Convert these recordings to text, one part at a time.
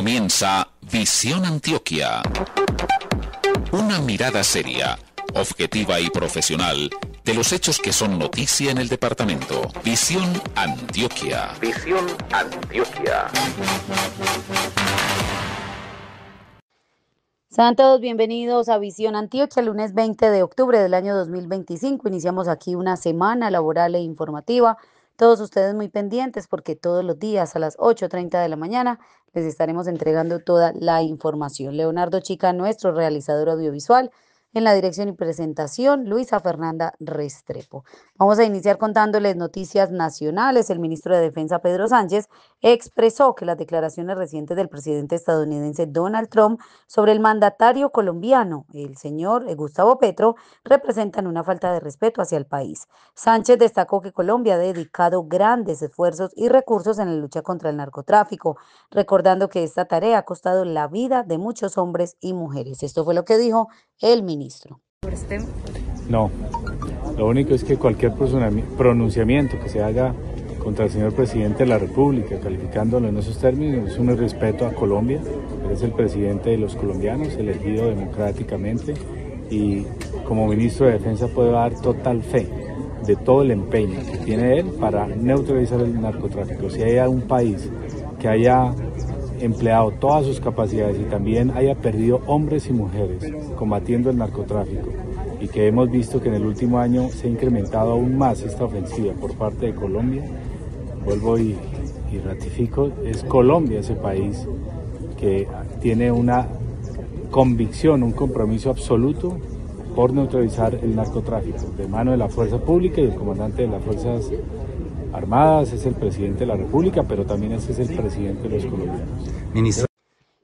Comienza Visión Antioquia. Una mirada seria, objetiva y profesional de los hechos que son noticia en el departamento. Visión Antioquia. Visión Antioquia. Sean todos bienvenidos a Visión Antioquia, lunes 20 de octubre del año 2025. Iniciamos aquí una semana laboral e informativa. Todos ustedes muy pendientes porque todos los días a las 8:30 de la mañana les estaremos entregando toda la información. Leonardo Chica, nuestro realizador audiovisual, en la dirección y presentación, Luisa Fernanda Restrepo. Vamos a iniciar contándoles noticias nacionales. El ministro de Defensa, Pedro Sánchez, expresó que las declaraciones recientes del presidente estadounidense Donald Trump sobre el mandatario colombiano, el señor Gustavo Petro, representan una falta de respeto hacia el país. Sánchez destacó que Colombia ha dedicado grandes esfuerzos y recursos en la lucha contra el narcotráfico, recordando que esta tarea ha costado la vida de muchos hombres y mujeres. Esto fue lo que dijo el ministro. No, lo único es que cualquier pronunciamiento que se haga contra el señor presidente de la República, calificándolo en esos términos, es un irrespeto a Colombia. Él es el presidente de los colombianos, elegido democráticamente, y como ministro de Defensa puedo dar total fe de todo el empeño que tiene él para neutralizar el narcotráfico. Si hay un país que haya empleado todas sus capacidades y también haya perdido hombres y mujeres combatiendo el narcotráfico, y que hemos visto que en el último año se ha incrementado aún más esta ofensiva por parte de Colombia, vuelvo y ratifico, es Colombia ese país que tiene una convicción, un compromiso absoluto por neutralizar el narcotráfico, de mano de la fuerza pública, y el comandante de las Fuerzas Armadas es el presidente de la República, pero también ese es el presidente de los colombianos. Ministro.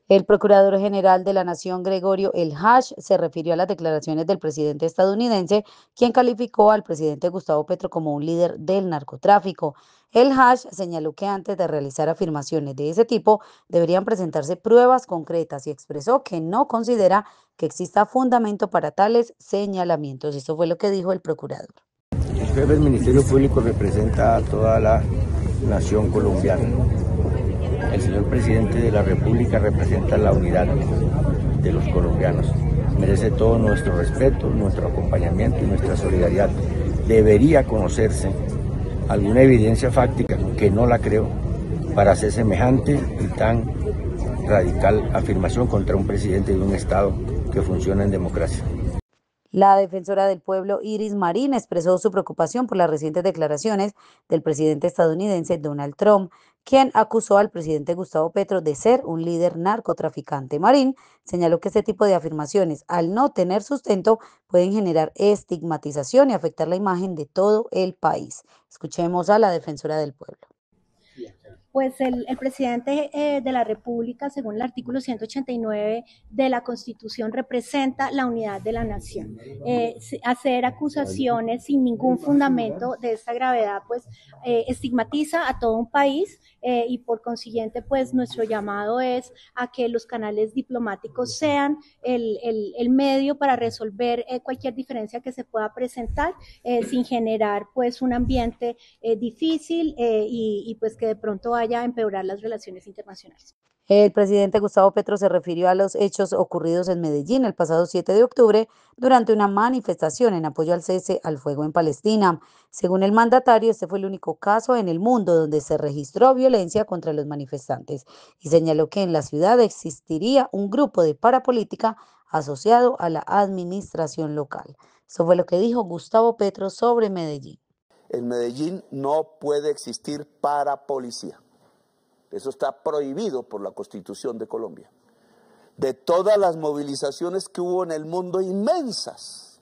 El Procurador General de la Nación, Gregorio El Hach, se refirió a las declaraciones del presidente estadounidense, quien calificó al presidente Gustavo Petro como un líder del narcotráfico. El Hach señaló que antes de realizar afirmaciones de ese tipo, deberían presentarse pruebas concretas y expresó que no considera que exista fundamento para tales señalamientos. Esto fue lo que dijo el procurador. El jefe del Ministerio Público representa a toda la nación colombiana. El señor presidente de la República representa la unidad de los colombianos. Merece todo nuestro respeto, nuestro acompañamiento y nuestra solidaridad. Debería conocerse alguna evidencia fáctica, que no la creo, para hacer semejante y tan radical afirmación contra un presidente de un Estado que funciona en democracia. La defensora del pueblo, Iris Marín, expresó su preocupación por las recientes declaraciones del presidente estadounidense Donald Trump, quien acusó al presidente Gustavo Petro de ser un líder narcotraficante. Marín señaló que este tipo de afirmaciones, al no tener sustento, pueden generar estigmatización y afectar la imagen de todo el país. Escuchemos a la defensora del pueblo. Pues el presidente de la República, según el artículo 189 de la Constitución, representa la unidad de la nación. Hacer acusaciones sin ningún fundamento de esta gravedad, pues estigmatiza a todo un país, y por consiguiente, pues nuestro llamado es a que los canales diplomáticos sean el medio para resolver cualquier diferencia que se pueda presentar, sin generar pues un ambiente difícil, y pues que de pronto vaya a empeorar las relaciones internacionales. El presidente Gustavo Petro se refirió a los hechos ocurridos en Medellín el pasado 7 de octubre durante una manifestación en apoyo al cese al fuego en Palestina. Según el mandatario, este fue el único caso en el mundo donde se registró violencia contra los manifestantes, y señaló que en la ciudad existiría un grupo de parapolítica asociado a la administración local. Eso fue lo que dijo Gustavo Petro sobre Medellín. En Medellín no puede existir parapolicía. Eso está prohibido por la Constitución de Colombia. De todas las movilizaciones que hubo en el mundo, inmensas,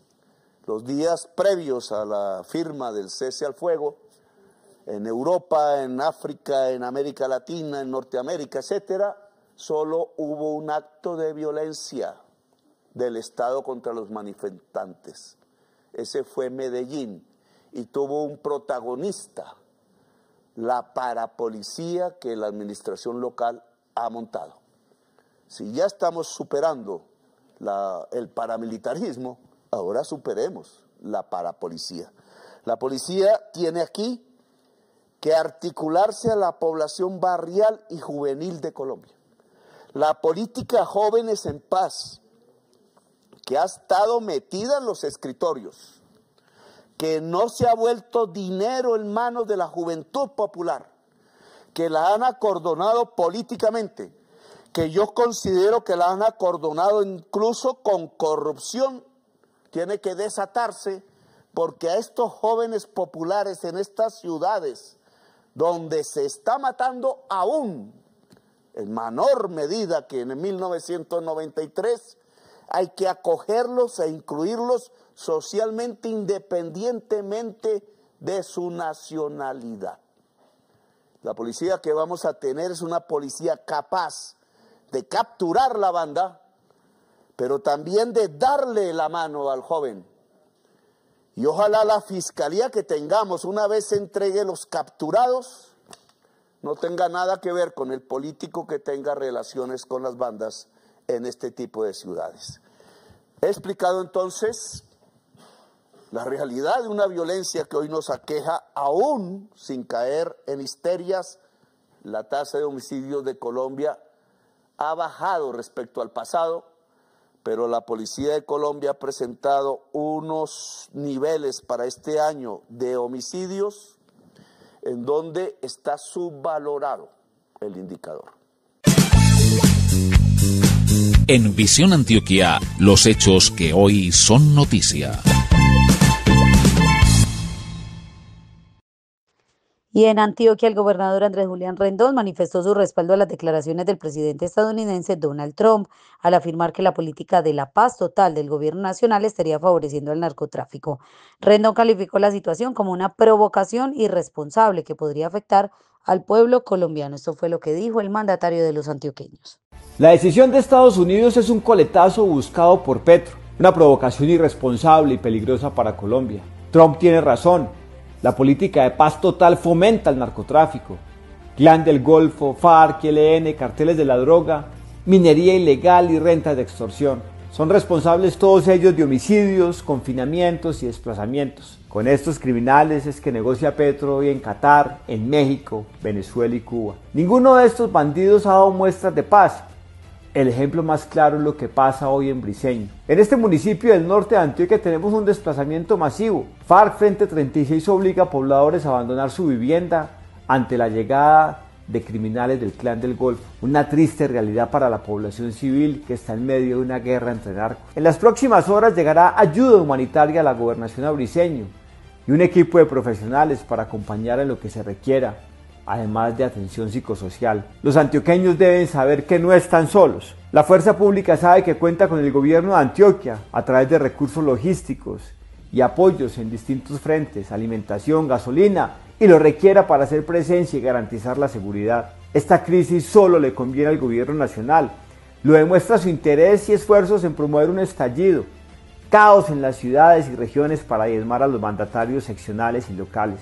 los días previos a la firma del cese al fuego, en Europa, en África, en América Latina, en Norteamérica, etcétera, solo hubo un acto de violencia del Estado contra los manifestantes. Ese fue Medellín, y tuvo un protagonista, la parapolicía que la administración local ha montado. Si ya estamos superando el paramilitarismo, ahora superemos la parapolicía. La policía tiene aquí que articularse a la población barrial y juvenil de Colombia. la política Jóvenes en Paz, que ha estado metida en los escritorios, que no se ha vuelto dinero en manos de la juventud popular, que la han acordonado políticamente, que yo considero que la han acordonado incluso con corrupción, tiene que desatarse, porque a estos jóvenes populares en estas ciudades, donde se está matando aún en menor medida que en 1993, hay que acogerlos e incluirlos socialmente independientemente de su nacionalidad. La policía que vamos a tener es una policía capaz de capturar la banda, pero también de darle la mano al joven. Y ojalá la fiscalía que tengamos, una vez se entregue los capturados, no tenga nada que ver con el político que tenga relaciones con las bandas en este tipo de ciudades. He explicado entonces la realidad de una violencia que hoy nos aqueja, aún sin caer en histerias. La tasa de homicidios de Colombia ha bajado respecto al pasado, pero la Policía de Colombia ha presentado unos niveles para este año de homicidios en donde está subvalorado el indicador. En Visión Antioquia, los hechos que hoy son noticia. Y en Antioquia, el gobernador Andrés Julián Rendón manifestó su respaldo a las declaraciones del presidente estadounidense Donald Trump al afirmar que la política de la paz total del gobierno nacional estaría favoreciendo al narcotráfico. Rendón calificó la situación como una provocación irresponsable que podría afectar al pueblo colombiano. Esto fue lo que dijo el mandatario de los antioqueños. La decisión de Estados Unidos es un coletazo buscado por Petro, una provocación irresponsable y peligrosa para Colombia. Trump tiene razón. La política de paz total fomenta el narcotráfico. Clan del Golfo, FARC, ELN, carteles de la droga, minería ilegal y rentas de extorsión. Son responsables todos ellos de homicidios, confinamientos y desplazamientos. Con estos criminales es que negocia Petro hoy en Qatar, en México, Venezuela y Cuba. Ninguno de estos bandidos ha dado muestras de paz. El ejemplo más claro es lo que pasa hoy en Briceño. En este municipio del norte de Antioquia tenemos un desplazamiento masivo. FARC Frente 36 obliga a pobladores a abandonar su vivienda ante la llegada de criminales del Clan del Golfo. Una triste realidad para la población civil que está en medio de una guerra entre narcos. En las próximas horas llegará ayuda humanitaria a la gobernación a Briceño y un equipo de profesionales para acompañar en lo que se requiera, además de atención psicosocial. Los antioqueños deben saber que no están solos. La fuerza pública sabe que cuenta con el gobierno de Antioquia a través de recursos logísticos y apoyos en distintos frentes, alimentación, gasolina y lo requiera para hacer presencia y garantizar la seguridad. Esta crisis solo le conviene al gobierno nacional. Lo demuestra su interés y esfuerzos en promover un estallido, caos en las ciudades y regiones para diezmar a los mandatarios seccionales y locales.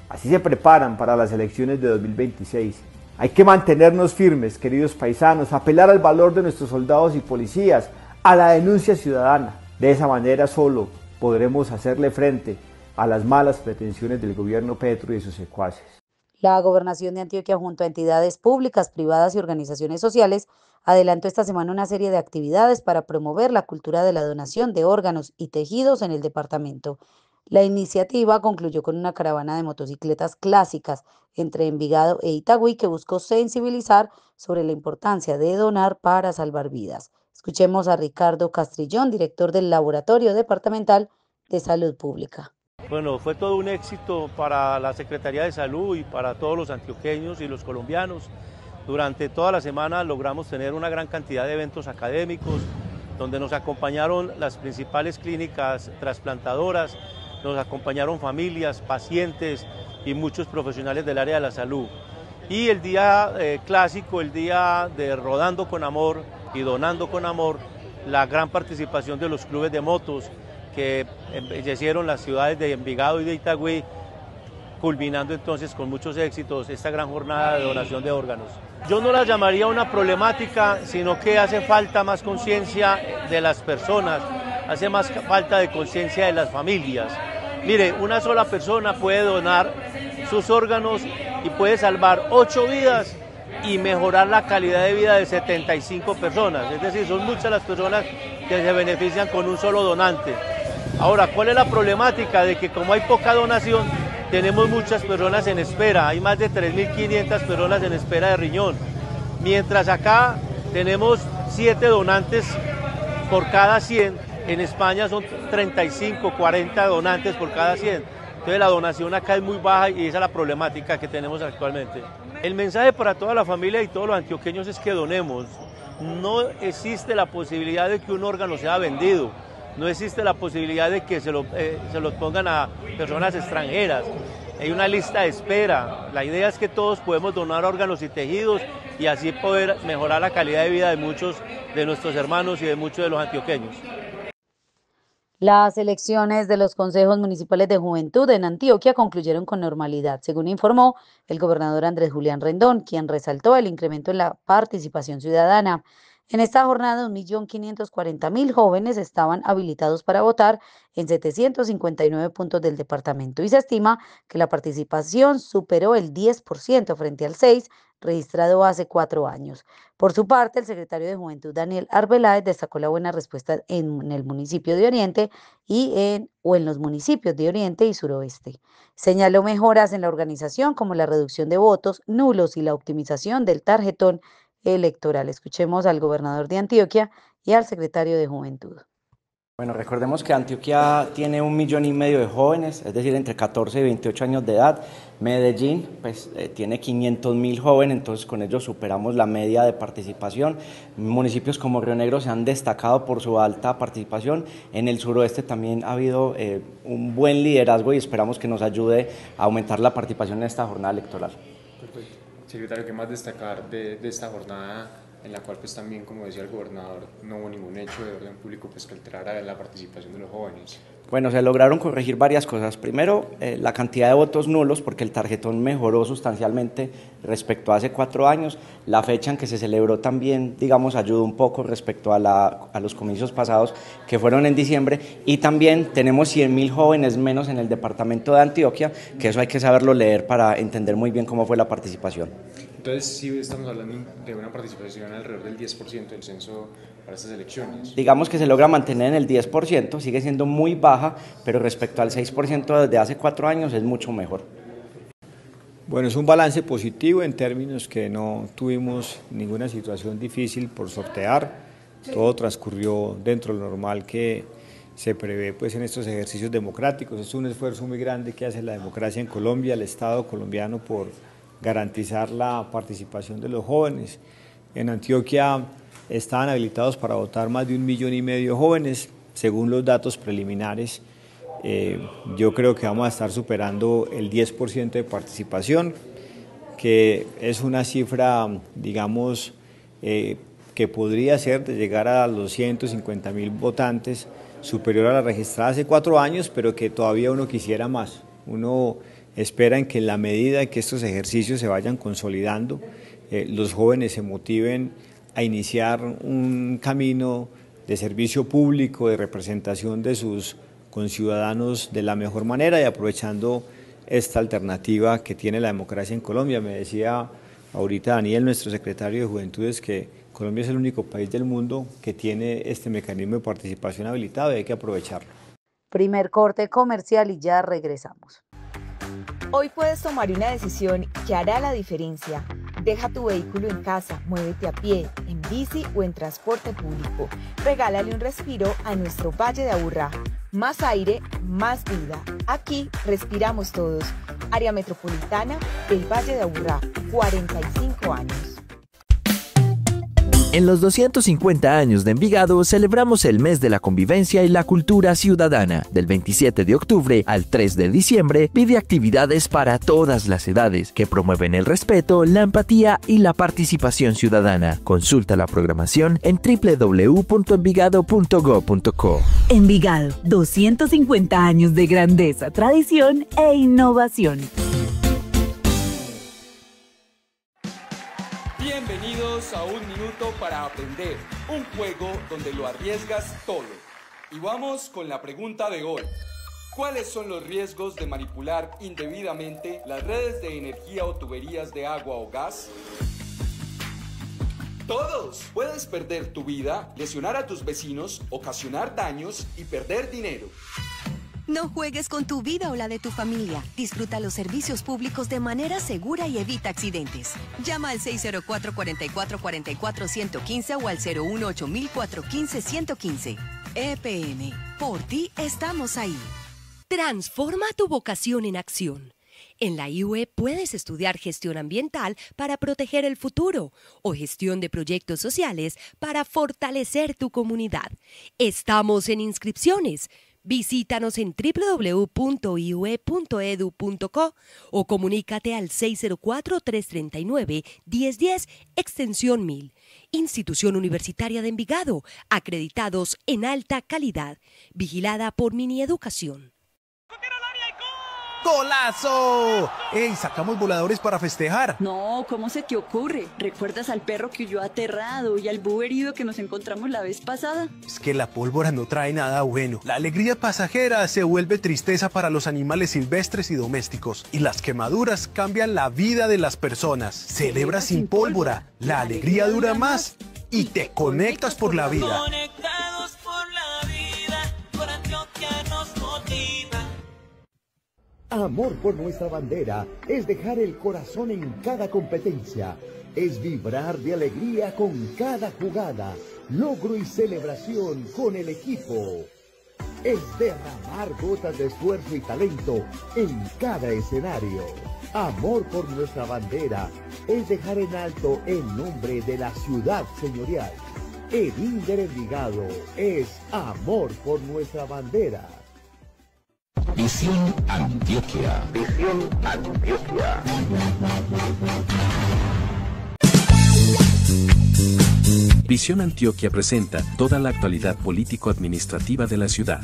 Así se preparan para las elecciones de 2026. Hay que mantenernos firmes, queridos paisanos, apelar al valor de nuestros soldados y policías, a la denuncia ciudadana. De esa manera solo podremos hacerle frente a las malas pretensiones del gobierno Petro y de sus secuaces. La Gobernación de Antioquia, junto a entidades públicas, privadas y organizaciones sociales, adelantó esta semana una serie de actividades para promover la cultura de la donación de órganos y tejidos en el departamento. La iniciativa concluyó con una caravana de motocicletas clásicas entre Envigado e Itagüí que buscó sensibilizar sobre la importancia de donar para salvar vidas. Escuchemos a Ricardo Castrillón, director del Laboratorio Departamental de Salud Pública. Bueno, fue todo un éxito para la Secretaría de Salud y para todos los antioqueños y los colombianos. Durante toda la semana logramos tener una gran cantidad de eventos académicos donde nos acompañaron las principales clínicas trasplantadoras, nos acompañaron familias, pacientes y muchos profesionales del área de la salud. Y el día clásico, el día de Rodando con Amor y Donando con Amor, la gran participación de los clubes de motos que embellecieron las ciudades de Envigado y de Itagüí, culminando entonces con muchos éxitos esta gran jornada de donación de órganos. Yo no la llamaría una problemática, sino que hace falta más conciencia de las personas, hace más falta de conciencia de las familias. Mire, una sola persona puede donar sus órganos y puede salvar 8 vidas y mejorar la calidad de vida de 75 personas. Es decir, son muchas las personas que se benefician con un solo donante. Ahora, ¿cuál es la problemática? De que como hay poca donación, tenemos muchas personas en espera. Hay más de 3.500 personas en espera de riñón. Mientras acá tenemos 7 donantes por cada 100, en España son 35, 40 donantes por cada 100. Entonces la donación acá es muy baja y esa es la problemática que tenemos actualmente. El mensaje para toda la familia y todos los antioqueños es que donemos. No existe la posibilidad de que un órgano sea vendido. No existe la posibilidad de que se lo pongan a personas extranjeras. Hay una lista de espera. La idea es que todos podemos donar órganos y tejidos y así poder mejorar la calidad de vida de muchos de nuestros hermanos y de muchos de los antioqueños. Las elecciones de los consejos municipales de juventud en Antioquia concluyeron con normalidad, según informó el gobernador Andrés Julián Rendón, quien resaltó el incremento en la participación ciudadana. En esta jornada, 1.540.000 jóvenes estaban habilitados para votar en 759 puntos del departamento y se estima que la participación superó el 10% frente al 6% registrado hace 4 años. Por su parte, el secretario de Juventud, Daniel Arbeláez, destacó la buena respuesta en el municipio de Oriente en los municipios de Oriente y Suroeste. Señaló mejoras en la organización como la reducción de votos nulos y la optimización del tarjetón electoral. Escuchemos al gobernador de Antioquia y al secretario de Juventud. Bueno, recordemos que Antioquia tiene 1,5 millones de jóvenes, es decir, entre 14 y 28 años de edad. Medellín pues, tiene 500.000 jóvenes, entonces con ellos superamos la media de participación. Municipios como Río Negro se han destacado por su alta participación. En el suroeste también ha habido un buen liderazgo y esperamos que nos ayude a aumentar la participación en esta jornada electoral. Perfecto. Secretario, ¿qué más destacar de esta jornada en la cual pues también, como decía el gobernador, no hubo ningún hecho de orden público pues que alterara la participación de los jóvenes? Bueno, se lograron corregir varias cosas. Primero, la cantidad de votos nulos, porque el tarjetón mejoró sustancialmente respecto a hace 4 años. La fecha en que se celebró también, digamos, ayudó un poco respecto a los comicios pasados, que fueron en diciembre. Y también tenemos 100.000 jóvenes menos en el departamento de Antioquia, que eso hay que saberlo leer para entender muy bien cómo fue la participación. Entonces, sí estamos hablando de una participación alrededor del 10% del censo para estas elecciones. Digamos que se logra mantener en el 10%, sigue siendo muy baja, pero respecto al 6% desde hace 4 años es mucho mejor. Bueno, es un balance positivo en términos que no tuvimos ninguna situación difícil por sortear. Todo transcurrió dentro de lo normal que se prevé pues, en estos ejercicios democráticos. Es un esfuerzo muy grande que hace la democracia en Colombia, el Estado colombiano, por garantizar la participación de los jóvenes. En Antioquia estaban habilitados para votar más de 1,5 millones de jóvenes, según los datos preliminares. Yo creo que vamos a estar superando el 10% de participación, que es una cifra, digamos, que podría ser de llegar a los 150.000 votantes, superior a la registrada hace 4 años, pero que todavía uno quisiera más. Uno espera en que en la medida en que estos ejercicios se vayan consolidando, los jóvenes se motiven a iniciar un camino de servicio público, de representación de sus conciudadanos de la mejor manera y aprovechando esta alternativa que tiene la democracia en Colombia. Me decía ahorita Daniel, nuestro secretario de Juventudes, que Colombia es el único país del mundo que tiene este mecanismo de participación habilitado y hay que aprovecharlo. Primer corte comercial y ya regresamos. Hoy puedes tomar una decisión que hará la diferencia. Deja tu vehículo en casa, muévete a pie, en bici o en transporte público. Regálale un respiro a nuestro Valle de Aburrá. Más aire, más vida. Aquí respiramos todos. Área Metropolitana del Valle de Aburrá, 45 años. En los 250 años de Envigado celebramos el mes de la convivencia y la cultura ciudadana. Del 27 de octubre al 3 de diciembre vive actividades para todas las edades que promueven el respeto, la empatía y la participación ciudadana. Consulta la programación en www.envigado.go.co. Envigado, 250 años de grandeza, tradición e innovación. Bienvenidos a Un Minuto para Aprender, un juego donde lo arriesgas todo. Y vamos con la pregunta de hoy. ¿Cuáles son los riesgos de manipular indebidamente las redes de energía o tuberías de agua o gas? Todos. Puedes perder tu vida, lesionar a tus vecinos, ocasionar daños y perder dinero. No juegues con tu vida o la de tu familia. Disfruta los servicios públicos de manera segura y evita accidentes. Llama al 604-4444-115 o al 018-415-115. EPM. Por ti estamos ahí. Transforma tu vocación en acción. En la IUE puedes estudiar gestión ambiental para proteger el futuro o gestión de proyectos sociales para fortalecer tu comunidad. Estamos en inscripciones. Visítanos en www.iue.edu.co o comunícate al 604-339-1010, extensión 1000. Institución Universitaria de Envigado, acreditados en alta calidad, vigilada por Minieducación. ¡Golazo! ¡Ey, sacamos voladores para festejar! No, ¿cómo se te ocurre? ¿Recuerdas al perro que huyó aterrado y al búho herido que nos encontramos la vez pasada? Es que la pólvora no trae nada bueno. La alegría pasajera se vuelve tristeza para los animales silvestres y domésticos. Y las quemaduras cambian la vida de las personas. Celebra sin pólvora, la alegría dura más y te conectas por la vida. Conectados por la vida, por Antioquia nos motiva. Amor por nuestra bandera es dejar el corazón en cada competencia, es vibrar de alegría con cada jugada, logro y celebración con el equipo. Es derramar gotas de esfuerzo y talento en cada escenario. Amor por nuestra bandera es dejar en alto el nombre de la ciudad señorial. El Inder Envigado es amor por nuestra bandera. Visión Antioquia. Visión Antioquia. Visión Antioquia presenta toda la actualidad político-administrativa de la ciudad.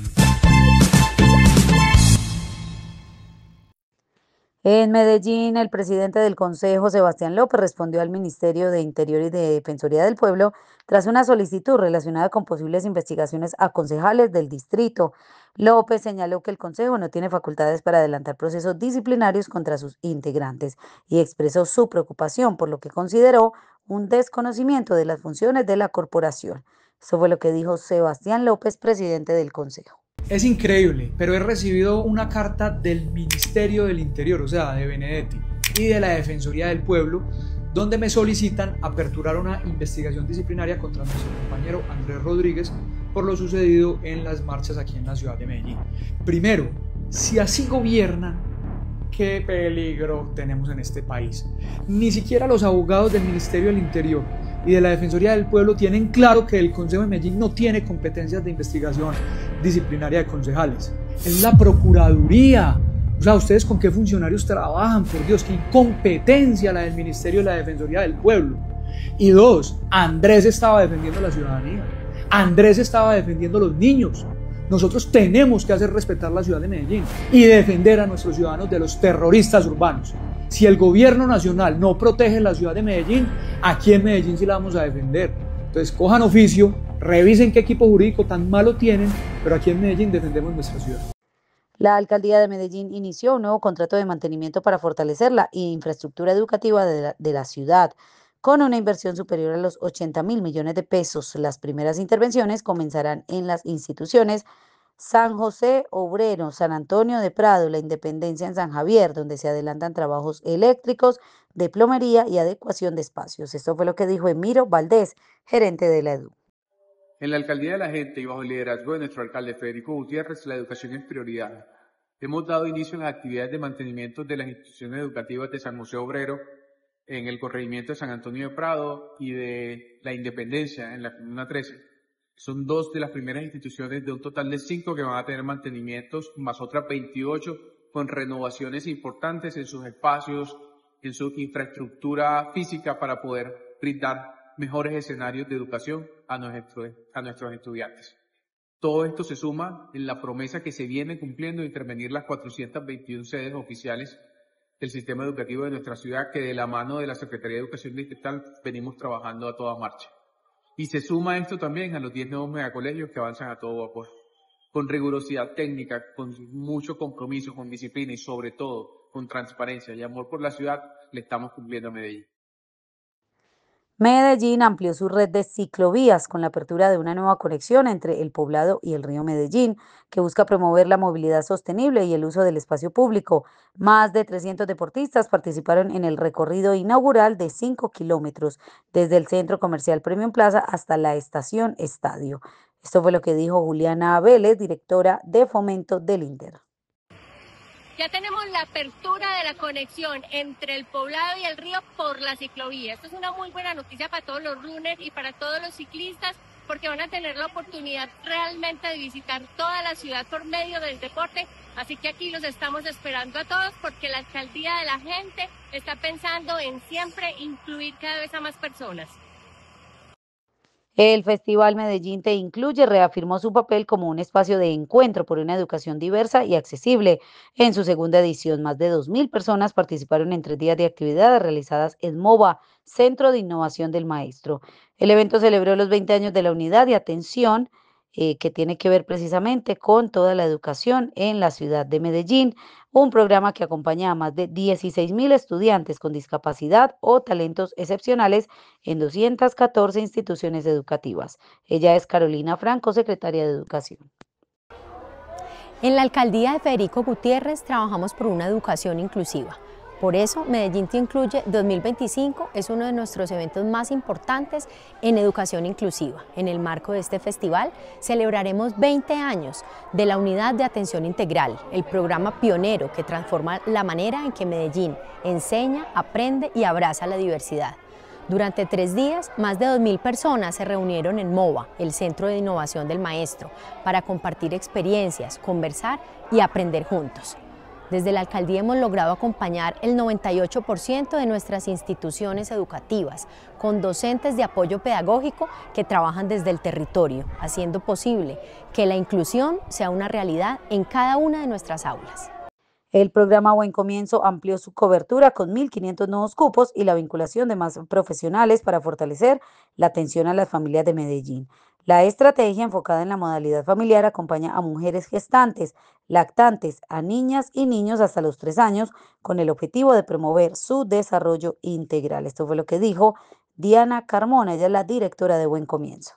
En Medellín, el presidente del Consejo, Sebastián López, respondió al Ministerio de Interior y de Defensoría del Pueblo tras una solicitud relacionada con posibles investigaciones a concejales del distrito. López señaló que el Consejo no tiene facultades para adelantar procesos disciplinarios contra sus integrantes y expresó su preocupación por lo que consideró un desconocimiento de las funciones de la corporación. Eso fue lo que dijo Sebastián López, presidente del Consejo. Es increíble, pero he recibido una carta del Ministerio del Interior, o sea, de Benedetti, y de la Defensoría del Pueblo, donde me solicitan aperturar una investigación disciplinaria contra nuestro compañero Andrés Rodríguez por lo sucedido en las marchas aquí en la ciudad de Medellín. Primero, si así gobiernan, ¿qué peligro tenemos en este país? Ni siquiera los abogados del Ministerio del Interior y de la Defensoría del Pueblo tienen claro que el Consejo de Medellín no tiene competencias de investigación disciplinaria de concejales. Es la Procuraduría. O sea, ¿ustedes con qué funcionarios trabajan? Por Dios, qué incompetencia la del Ministerio de la Defensoría del Pueblo. Y dos, Andrés estaba defendiendo la ciudadanía. Andrés estaba defendiendo a los niños. Nosotros tenemos que hacer respetar la ciudad de Medellín y defender a nuestros ciudadanos de los terroristas urbanos. Si el gobierno nacional no protege la ciudad de Medellín, aquí en Medellín sí la vamos a defender. Entonces cojan oficio, revisen qué equipo jurídico tan malo tienen, pero aquí en Medellín defendemos nuestra ciudad. La alcaldía de Medellín inició un nuevo contrato de mantenimiento para fortalecer la infraestructura educativa de la ciudad, con una inversión superior a los 80.000 millones de pesos. Las primeras intervenciones comenzarán en las instituciones San José Obrero, San Antonio de Prado, La Independencia en San Javier, donde se adelantan trabajos eléctricos, de plomería y adecuación de espacios. Esto fue lo que dijo Emiro Valdés, gerente de la EDU. En la alcaldía de la gente y bajo el liderazgo de nuestro alcalde Federico Gutiérrez, la educación es prioridad. Hemos dado inicio a las actividades de mantenimiento de las instituciones educativas de San José Obrero, en el corregimiento de San Antonio de Prado y de La Independencia, en la Comuna 13. Son dos de las primeras instituciones de un total de 5 que van a tener mantenimientos, más otras 28 con renovaciones importantes en sus espacios, en su infraestructura física para poder brindar mejores escenarios de educación a nuestros estudiantes. Todo esto se suma en la promesa que se viene cumpliendo de intervenir las 421 sedes oficiales del sistema educativo de nuestra ciudad, que de la mano de la Secretaría de Educación Distrital venimos trabajando a toda marcha. Y se suma esto también a los 10 nuevos megacolegios que avanzan a todo vapor, con rigurosidad técnica, con mucho compromiso, con disciplina y sobre todo con transparencia y amor por la ciudad, le estamos cumpliendo a Medellín. Medellín amplió su red de ciclovías con la apertura de una nueva conexión entre el Poblado y el río Medellín, que busca promover la movilidad sostenible y el uso del espacio público. Más de 300 deportistas participaron en el recorrido inaugural de 5 kilómetros, desde el Centro Comercial Premium Plaza hasta la Estación Estadio. Esto fue lo que dijo Juliana Vélez, directora de Fomento del INDER. Ya tenemos la apertura de la conexión entre el Poblado y el río por la ciclovía. Esto es una muy buena noticia para todos los runners y para todos los ciclistas, porque van a tener la oportunidad realmente de visitar toda la ciudad por medio del deporte. Así que aquí los estamos esperando a todos, porque la alcaldía de la gente está pensando en siempre incluir cada vez a más personas. El Festival Medellín Te Incluye reafirmó su papel como un espacio de encuentro por una educación diversa y accesible. En su segunda edición, más de 2.000 personas participaron en 3 días de actividades realizadas en MOVA, Centro de Innovación del Maestro. El evento celebró los 20 años de la unidad de atención, que tiene que ver precisamente con toda la educación en la ciudad de Medellín, un programa que acompaña a más de 16.000 estudiantes con discapacidad o talentos excepcionales en 214 instituciones educativas. Ella es Carolina Franco, secretaria de Educación. En la alcaldía de Federico Gutiérrez trabajamos por una educación inclusiva. Por eso, Medellín Te Incluye 2025 es uno de nuestros eventos más importantes en educación inclusiva. En el marco de este festival celebraremos 20 años de la Unidad de Atención Integral, el programa pionero que transforma la manera en que Medellín enseña, aprende y abraza la diversidad. Durante 3 días, más de 2.000 personas se reunieron en MOVA, el Centro de Innovación del Maestro, para compartir experiencias, conversar y aprender juntos. Desde la alcaldía hemos logrado acompañar el 98% de nuestras instituciones educativas con docentes de apoyo pedagógico que trabajan desde el territorio, haciendo posible que la inclusión sea una realidad en cada una de nuestras aulas. El programa Buen Comienzo amplió su cobertura con 1.500 nuevos cupos y la vinculación de más profesionales para fortalecer la atención a las familias de Medellín. La estrategia enfocada en la modalidad familiar acompaña a mujeres gestantes, lactantes, a niñas y niños hasta los 3 años con el objetivo de promover su desarrollo integral. Esto fue lo que dijo Diana Carmona, ella es la directora de Buen Comienzo.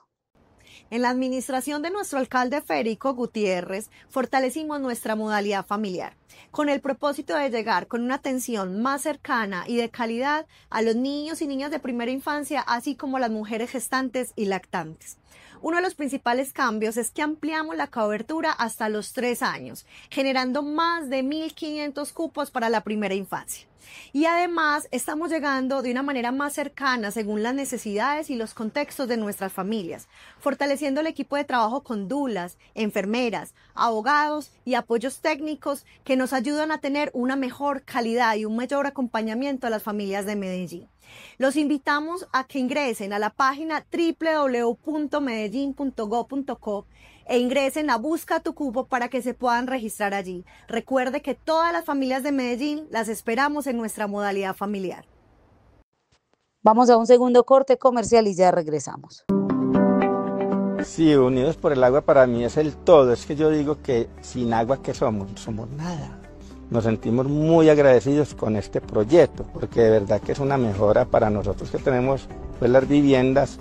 En la administración de nuestro alcalde Federico Gutiérrez, fortalecimos nuestra modalidad familiar, con el propósito de llegar con una atención más cercana y de calidad a los niños y niñas de primera infancia, así como a las mujeres gestantes y lactantes. Uno de los principales cambios es que ampliamos la cobertura hasta los 3 años, generando más de 1.500 cupos para la primera infancia. Y además estamos llegando de una manera más cercana según las necesidades y los contextos de nuestras familias, fortaleciendo el equipo de trabajo con dulas, enfermeras, abogados y apoyos técnicos que nos ayudan a tener una mejor calidad y un mayor acompañamiento a las familias de Medellín. Los invitamos a que ingresen a la página www.medellin.gov.co e ingresen a Busca tu Cupo para que se puedan registrar allí. Recuerde que todas las familias de Medellín las esperamos en nuestra modalidad familiar. Vamos a un segundo corte comercial y ya regresamos. Sí, Unidos por el Agua para mí es el todo. Es que yo digo que sin agua, ¿qué somos? No somos nada. Nos sentimos muy agradecidos con este proyecto, porque de verdad que es una mejora para nosotros que tenemos pues, las viviendas,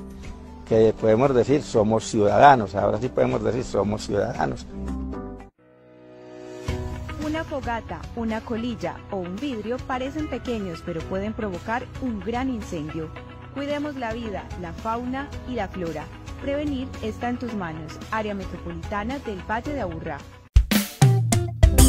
que podemos decir somos ciudadanos, ahora sí podemos decir somos ciudadanos. Una fogata, una colilla o un vidrio parecen pequeños, pero pueden provocar un gran incendio. Cuidemos la vida, la fauna y la flora. Prevenir está en tus manos. Área Metropolitana del Valle de Aburrá.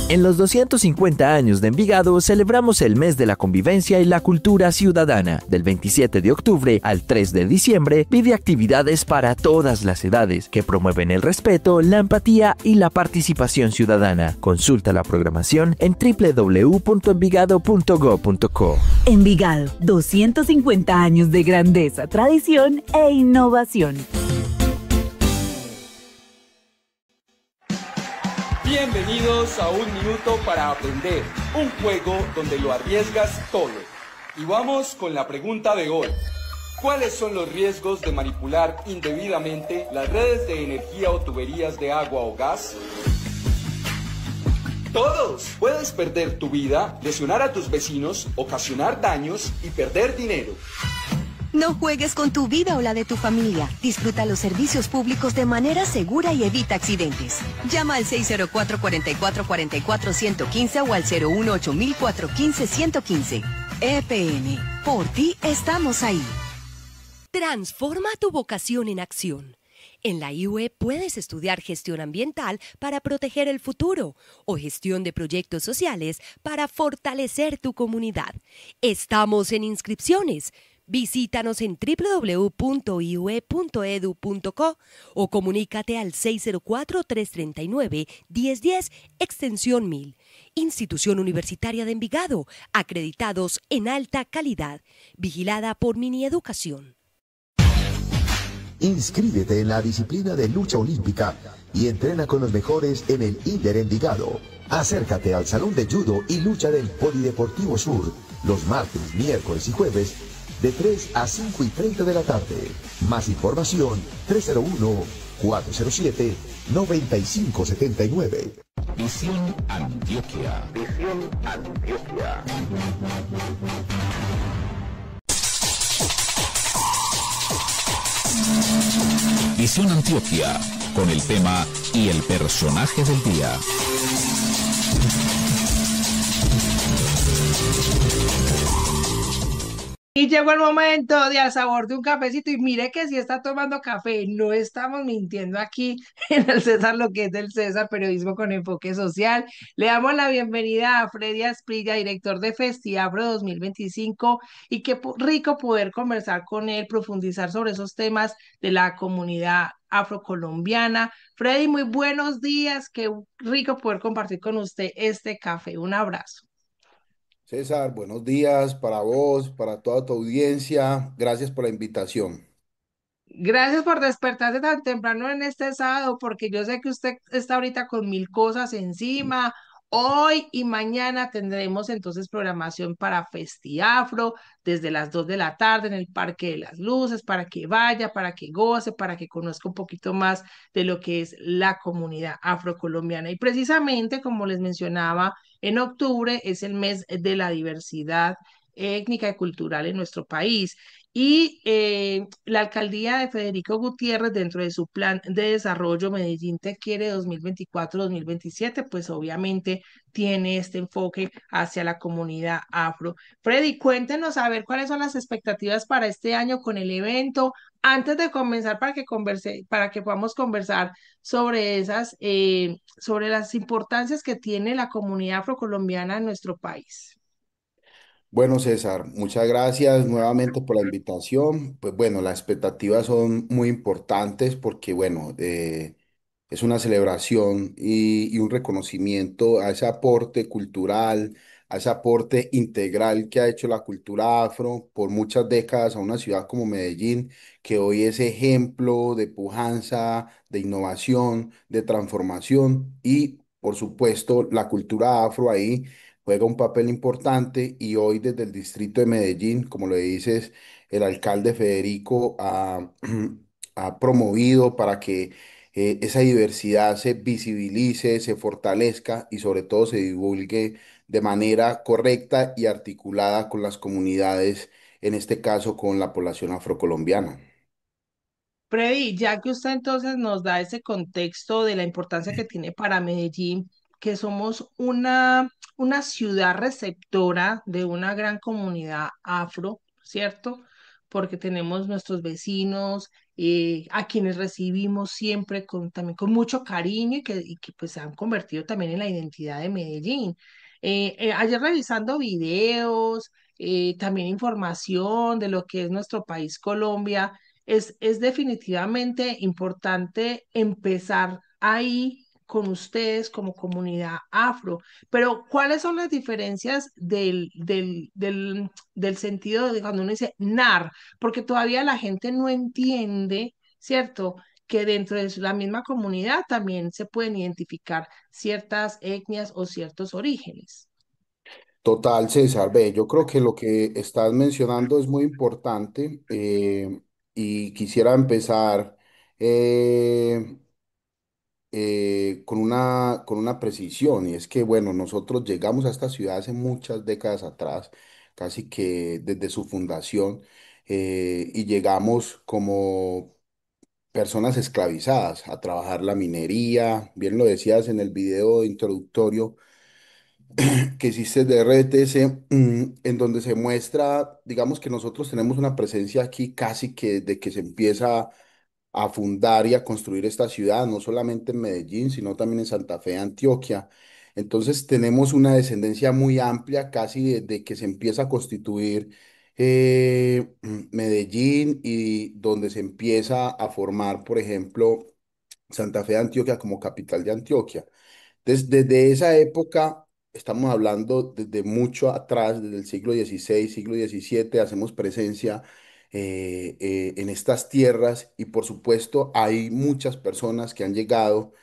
En los 250 años de Envigado celebramos el mes de la convivencia y la cultura ciudadana. Del 27 de octubre al 3 de diciembre vive actividades para todas las edades que promueven el respeto, la empatía y la participación ciudadana. Consulta la programación en www.envigado.go.co. Envigado, 250 años de grandeza, tradición e innovación. Bienvenidos a Un Minuto para Aprender, un juego donde lo arriesgas todo. Y vamos con la pregunta de hoy. ¿Cuáles son los riesgos de manipular indebidamente las redes de energía o tuberías de agua o gas? Todos. Puedes perder tu vida, lesionar a tus vecinos, ocasionar daños y perder dinero. No juegues con tu vida o la de tu familia. Disfruta los servicios públicos de manera segura y evita accidentes. Llama al 604-4444-115 o al 018-415-115. EPN. Por ti estamos ahí. Transforma tu vocación en acción. En la IUE puedes estudiar gestión ambiental para proteger el futuro o gestión de proyectos sociales para fortalecer tu comunidad. Estamos en inscripciones. Visítanos en www.iue.edu.co o comunícate al 604-339-1010, extensión 1000. Institución Universitaria de Envigado, acreditados en alta calidad, vigilada por Minieducación. Inscríbete en la disciplina de lucha olímpica y entrena con los mejores en el Inder Envigado. Acércate al Salón de Judo y Lucha del Polideportivo Sur los martes, miércoles y jueves de 3 a 5:30 de la tarde. Más información 301-407-9579. Visión Antioquia. Visión Antioquia. Visión Antioquia, con el tema y el personaje del día. Y llegó el momento de al sabor de un cafecito y mire que si está tomando café, no estamos mintiendo aquí en el César, lo que es del César, periodismo con enfoque social. Le damos la bienvenida a Freddy Asprilla, director de Festiafro 2025, y qué rico poder conversar con él, profundizar sobre esos temas de la comunidad afrocolombiana. Freddy, muy buenos días, qué rico poder compartir con usted este café. Un abrazo. César, buenos días para vos, para toda tu audiencia. Gracias por la invitación. Gracias por despertarse tan temprano en este sábado, porque yo sé que usted está ahorita con mil cosas encima. Hoy y mañana tendremos entonces programación para Festiafro desde las 2 de la tarde en el Parque de las Luces, para que vaya, para que goce, para que conozca un poquito más de lo que es la comunidad afrocolombiana. Y precisamente, como les mencionaba, en octubre es el mes de la diversidad étnica y cultural en nuestro país. Y la alcaldía de Federico Gutiérrez, dentro de su plan de desarrollo Medellín Te Quiere 2024-2027, pues obviamente tiene este enfoque hacia la comunidad afro. Freddy, cuéntenos a ver cuáles son las expectativas para este año con el evento. Antes de comenzar, para que podamos conversar sobre sobre las importancias que tiene la comunidad afrocolombiana en nuestro país. Bueno, César, muchas gracias nuevamente por la invitación. Pues bueno, las expectativas son muy importantes porque, bueno, es una celebración y un reconocimiento a ese aporte cultural, a ese aporte integral que ha hecho la cultura afro por muchas décadas a una ciudad como Medellín, que hoy es ejemplo de pujanza, de innovación, de transformación y, por supuesto, la cultura afro ahí juega un papel importante y hoy desde el distrito de Medellín, como lo dices, el alcalde Federico ha promovido para que esa diversidad se visibilice, se fortalezca y sobre todo se divulgue de manera correcta y articulada con las comunidades, en este caso con la población afrocolombiana. Freddy, ya que usted entonces nos da ese contexto de la importancia que tiene para Medellín, que somos una ciudad receptora de una gran comunidad afro, ¿cierto? Porque tenemos nuestros vecinos, a quienes recibimos siempre también con mucho cariño y que pues se han convertido también en la identidad de Medellín. Ayer revisando videos, también información de lo que es nuestro país Colombia, es definitivamente importante empezar ahí con ustedes como comunidad afro, pero ¿cuáles son las diferencias del sentido de cuando uno dice NAR? Porque todavía la gente no entiende, ¿cierto? Que dentro de la misma comunidad también se pueden identificar ciertas etnias o ciertos orígenes. Total, César, ve, yo creo que lo que estás mencionando es muy importante y quisiera empezar eh, con una precisión, y es que, bueno, nosotros llegamos a esta ciudad hace muchas décadas atrás, casi que desde su fundación, y llegamos como personas esclavizadas a trabajar la minería. Bien lo decías en el video introductorio que hiciste de RTS, en donde se muestra, digamos que nosotros tenemos una presencia aquí casi que de que se empieza a fundar y a construir esta ciudad, no solamente en Medellín, sino también en Santa Fe, Antioquia. Entonces tenemos una descendencia muy amplia, casi desde que se empieza a constituir Medellín y donde se empieza a formar, por ejemplo, Santa Fe, Antioquia como capital de Antioquia. Desde esa época, estamos hablando desde mucho atrás, desde el siglo XVI, siglo XVII, hacemos presencia en estas tierras y por supuesto hay muchas personas que han llegado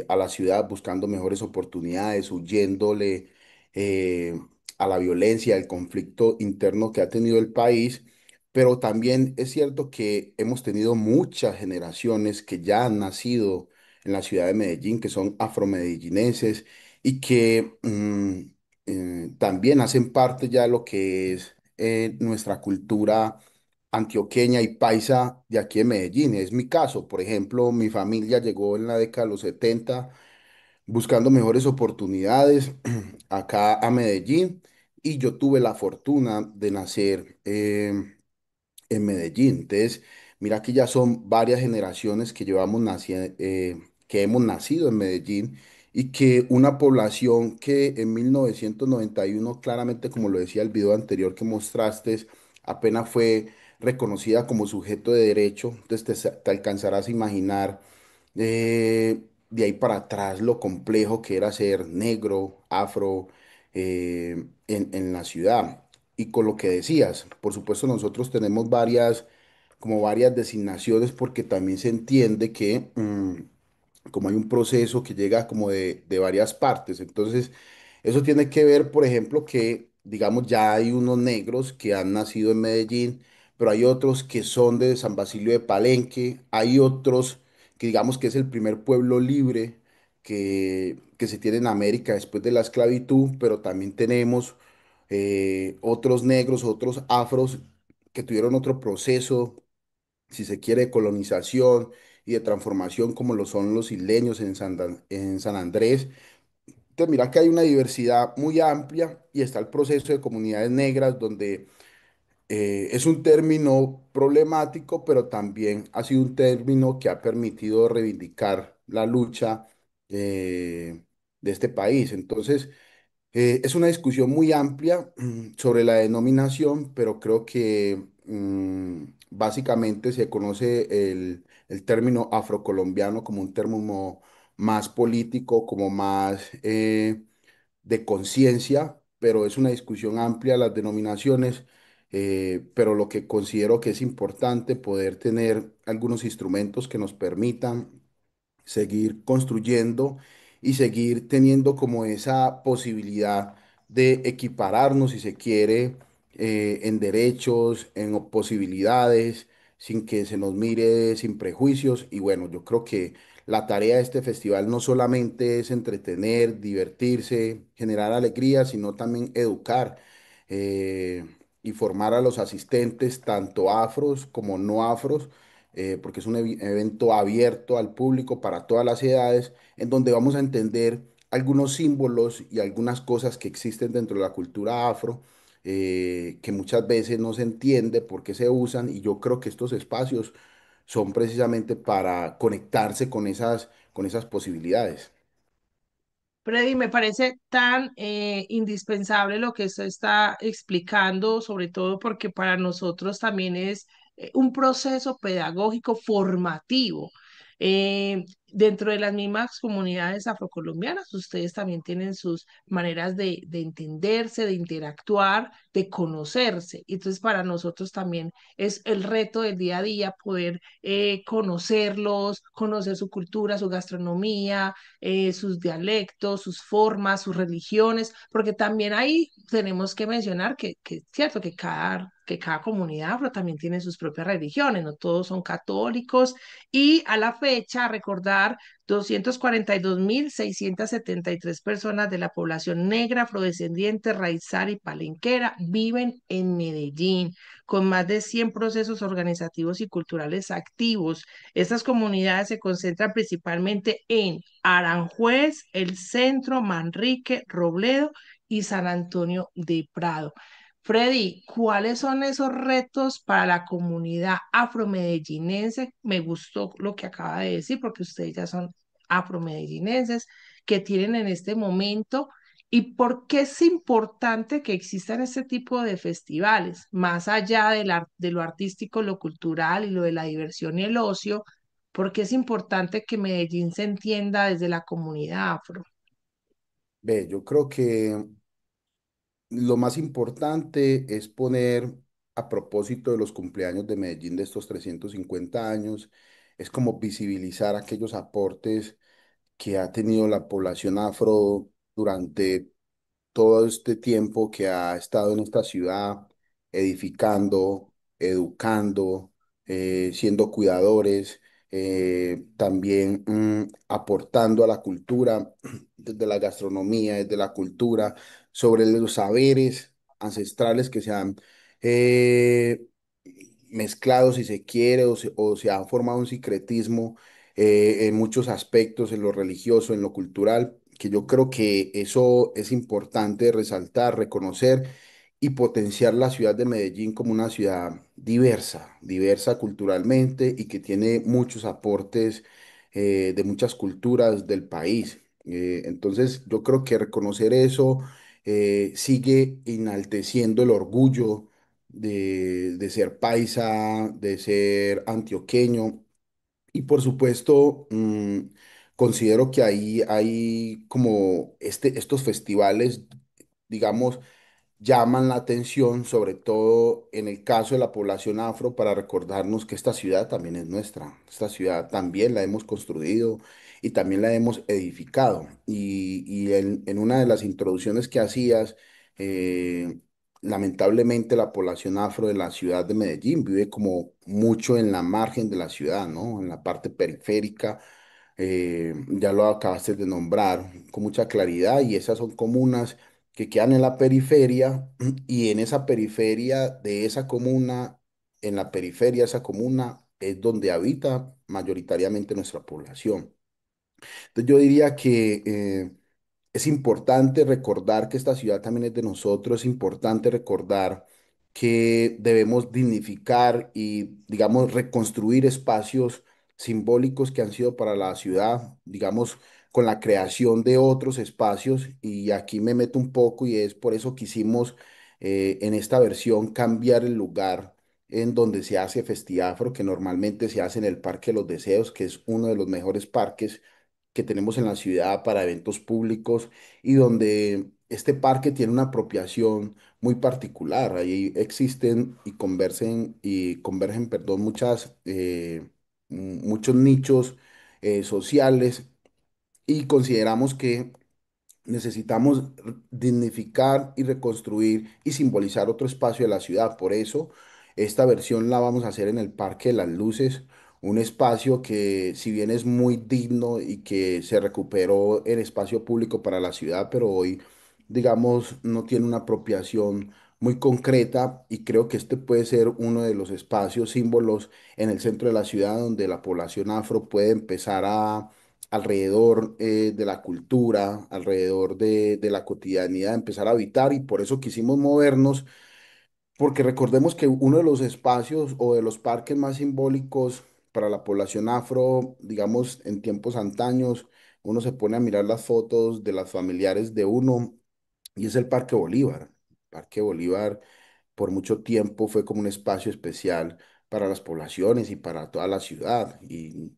a la ciudad buscando mejores oportunidades, huyéndole eh, a la violencia, al conflicto interno que ha tenido el país. Pero también es cierto que hemos tenido muchas generaciones que ya han nacido en la ciudad de Medellín, que son afromedellinenses y que también hacen parte ya de lo que es nuestra cultura antioqueña y paisa de aquí en Medellín. Es mi caso, por ejemplo, mi familia llegó en la década de los 70 buscando mejores oportunidades acá a Medellín y yo tuve la fortuna de nacer en Medellín. Entonces, mira que ya son varias generaciones que que hemos nacido en Medellín y que una población que en 1991, claramente como lo decía el video anterior que mostraste, apenas fue reconocida como sujeto de derecho. Entonces te alcanzarás a imaginar de ahí para atrás lo complejo que era ser negro, afro, en la ciudad. Y con lo que decías, por supuesto nosotros tenemos como varias designaciones porque también se entiende que como hay un proceso que llega como de varias partes. Entonces, eso tiene que ver, por ejemplo, que, digamos, ya hay unos negros que han nacido en Medellín, pero hay otros que son de San Basilio de Palenque, hay otros que digamos que es el primer pueblo libre que se tiene en América después de la esclavitud, pero también tenemos otros negros, otros afros que tuvieron otro proceso, si se quiere, de colonización y de transformación, como lo son los isleños en San Andrés. Entonces, mira que hay una diversidad muy amplia y está el proceso de comunidades negras, donde es un término problemático, pero también ha sido un término que ha permitido reivindicar la lucha de este país. Entonces, es una discusión muy amplia sobre la denominación, pero creo que básicamente se conoce el término afrocolombiano como un término más político, como más de conciencia, pero es una discusión amplia las denominaciones, pero lo que considero que es importante poder tener algunos instrumentos que nos permitan seguir construyendo y seguir teniendo como esa posibilidad de equipararnos, si se quiere, en derechos, posibilidades, sin que se nos mire sin prejuicios. Y bueno, yo creo que la tarea de este festival no solamente es entretener, divertirse, generar alegría, sino también educar. Y formar a los asistentes, tanto afros como no afros, porque es un evento abierto al público para todas las edades, en donde vamos a entender algunos símbolos y algunas cosas que existen dentro de la cultura afro, que muchas veces no se entiende por qué se usan, y yo creo que estos espacios son precisamente para conectarse con esas posibilidades. Freddy, me parece tan indispensable lo que usted está explicando, sobre todo porque para nosotros también es un proceso pedagógico formativo. Dentro de las mismas comunidades afrocolombianas, ustedes también tienen sus maneras de entenderse, de interactuar, de conocerse. Entonces, para nosotros también es el reto del día a día poder conocerlos, conocer su cultura, su gastronomía, sus dialectos, sus formas, sus religiones, porque también ahí tenemos que mencionar que es cierto que que cada comunidad afro también tiene sus propias religiones, no todos son católicos, y a la fecha, recordar, 242.673 personas de la población negra, afrodescendiente, raizal y palenquera viven en Medellín, con más de 100 procesos organizativos y culturales activos. Estas comunidades se concentran principalmente en Aranjuez, El Centro, Manrique, Robledo y San Antonio de Prado. Freddy, ¿cuáles son esos retos para la comunidad afromedellinense? Me gustó lo que acaba de decir porque ustedes ya son afromedellinenses que tienen en este momento y por qué es importante que existan este tipo de festivales, más allá de lo artístico, lo cultural y lo de la diversión y el ocio, porque es importante que Medellín se entienda desde la comunidad afro. Ve, yo creo que lo más importante es poner, a propósito de los cumpleaños de Medellín de estos 350 años, es como visibilizar aquellos aportes que ha tenido la población afro durante todo este tiempo que ha estado en esta ciudad, edificando, educando, siendo cuidadores, también aportando a la cultura, desde la gastronomía, desde la cultura, sobre los saberes ancestrales que se han eh, mezclado, si se quiere, o se ha formado un sincretismo en muchos aspectos, en lo religioso, en lo cultural, que yo creo que eso es importante resaltar, reconocer y potenciar la ciudad de Medellín como una ciudad diversa, diversa culturalmente y que tiene muchos aportes de muchas culturas del país. Entonces, yo creo que reconocer eso sigue enalteciendo el orgullo de ser paisa, de ser antioqueño y por supuesto, considero que ahí hay como estos festivales, digamos, llaman la atención, sobre todo en el caso de la población afro, para recordarnos que esta ciudad también es nuestra. Esta ciudad también la hemos construido y también la hemos edificado. Y en una de las introducciones que hacías, eh, lamentablemente la población afro de la ciudad de Medellín vive como mucho en la margen de la ciudad, ¿no? En la parte periférica, ya lo acabaste de nombrar con mucha claridad, y esas son comunas que quedan en la periferia, y en esa periferia de esa comuna, en la periferia de esa comuna es donde habita mayoritariamente nuestra población. Entonces yo diría que es importante recordar que esta ciudad también es de nosotros, es importante recordar que debemos dignificar y, digamos, reconstruir espacios simbólicos que han sido para la ciudad, digamos, con la creación de otros espacios. Y aquí me meto un poco y es por eso que quisimos en esta versión cambiar el lugar en donde se hace Festiafro, que normalmente se hace en el Parque de los Deseos, que es uno de los mejores parques que tenemos en la ciudad para eventos públicos, y donde este parque tiene una apropiación muy particular. Ahí existen y convergen, perdón, muchos nichos sociales, y consideramos que necesitamos dignificar y reconstruir y simbolizar otro espacio de la ciudad. Por eso, esta versión la vamos a hacer en el Parque de las Luces, un espacio que, si bien es muy digno y que se recuperó el espacio público para la ciudad, pero hoy, digamos, no tiene una apropiación muy concreta, y creo que este puede ser uno de los espacios símbolos en el centro de la ciudad donde la población afro puede empezar a alrededor de la cultura, alrededor de la cotidianidad, empezar a habitar. Y por eso quisimos movernos, porque recordemos que uno de los espacios o de los parques más simbólicos para la población afro, digamos, en tiempos antaños, uno se pone a mirar las fotos de las familiares de uno, y es el Parque Bolívar. Parque Bolívar por mucho tiempo fue como un espacio especial para las poblaciones y para toda la ciudad, y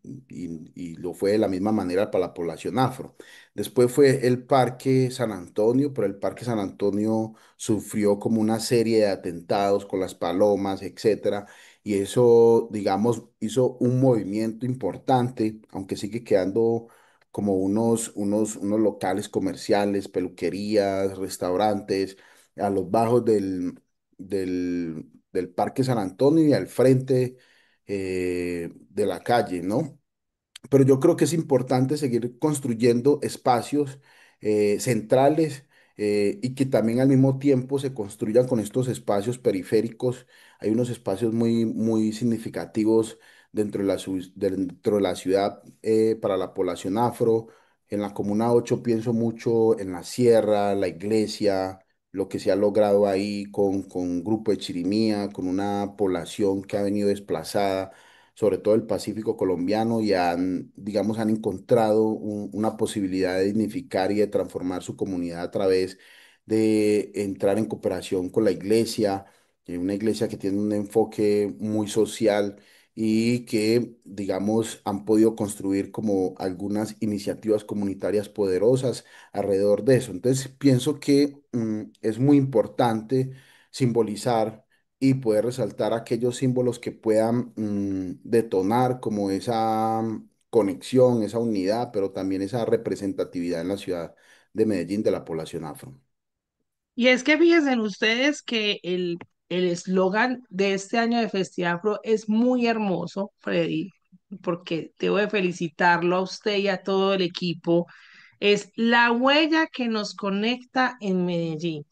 lo fue de la misma manera para la población afro. Después fue el Parque San Antonio, pero el Parque San Antonio sufrió como una serie de atentados con las palomas, etcétera, y eso, digamos, hizo un movimiento importante, aunque sigue quedando como unos locales comerciales, peluquerías, restaurantes, a los bajos del del Parque San Antonio y al frente de la calle, ¿no? Pero yo creo que es importante seguir construyendo espacios centrales y que también al mismo tiempo se construyan con estos espacios periféricos. Hay unos espacios muy significativos dentro de la ciudad para la población afro. En la Comuna 8 pienso mucho en la sierra, la iglesia, lo que se ha logrado ahí con Grupo de Chirimía, con una población que ha venido desplazada sobre todo el Pacífico colombiano, y digamos, han encontrado una posibilidad de dignificar y de transformar su comunidad a través de entrar en cooperación con la iglesia, una iglesia que tiene un enfoque muy social y que, digamos, han podido construir como algunas iniciativas comunitarias poderosas alrededor de eso. Entonces, pienso que es muy importante simbolizar y poder resaltar aquellos símbolos que puedan detonar como esa conexión, esa unidad, pero también esa representatividad en la ciudad de Medellín de la población afro. Y es que fíjense ustedes que el eslogan de este año de Festival Afro es muy hermoso, Freddy, porque debo de felicitarlo a usted y a todo el equipo. Es la huella que nos conecta en Medellín.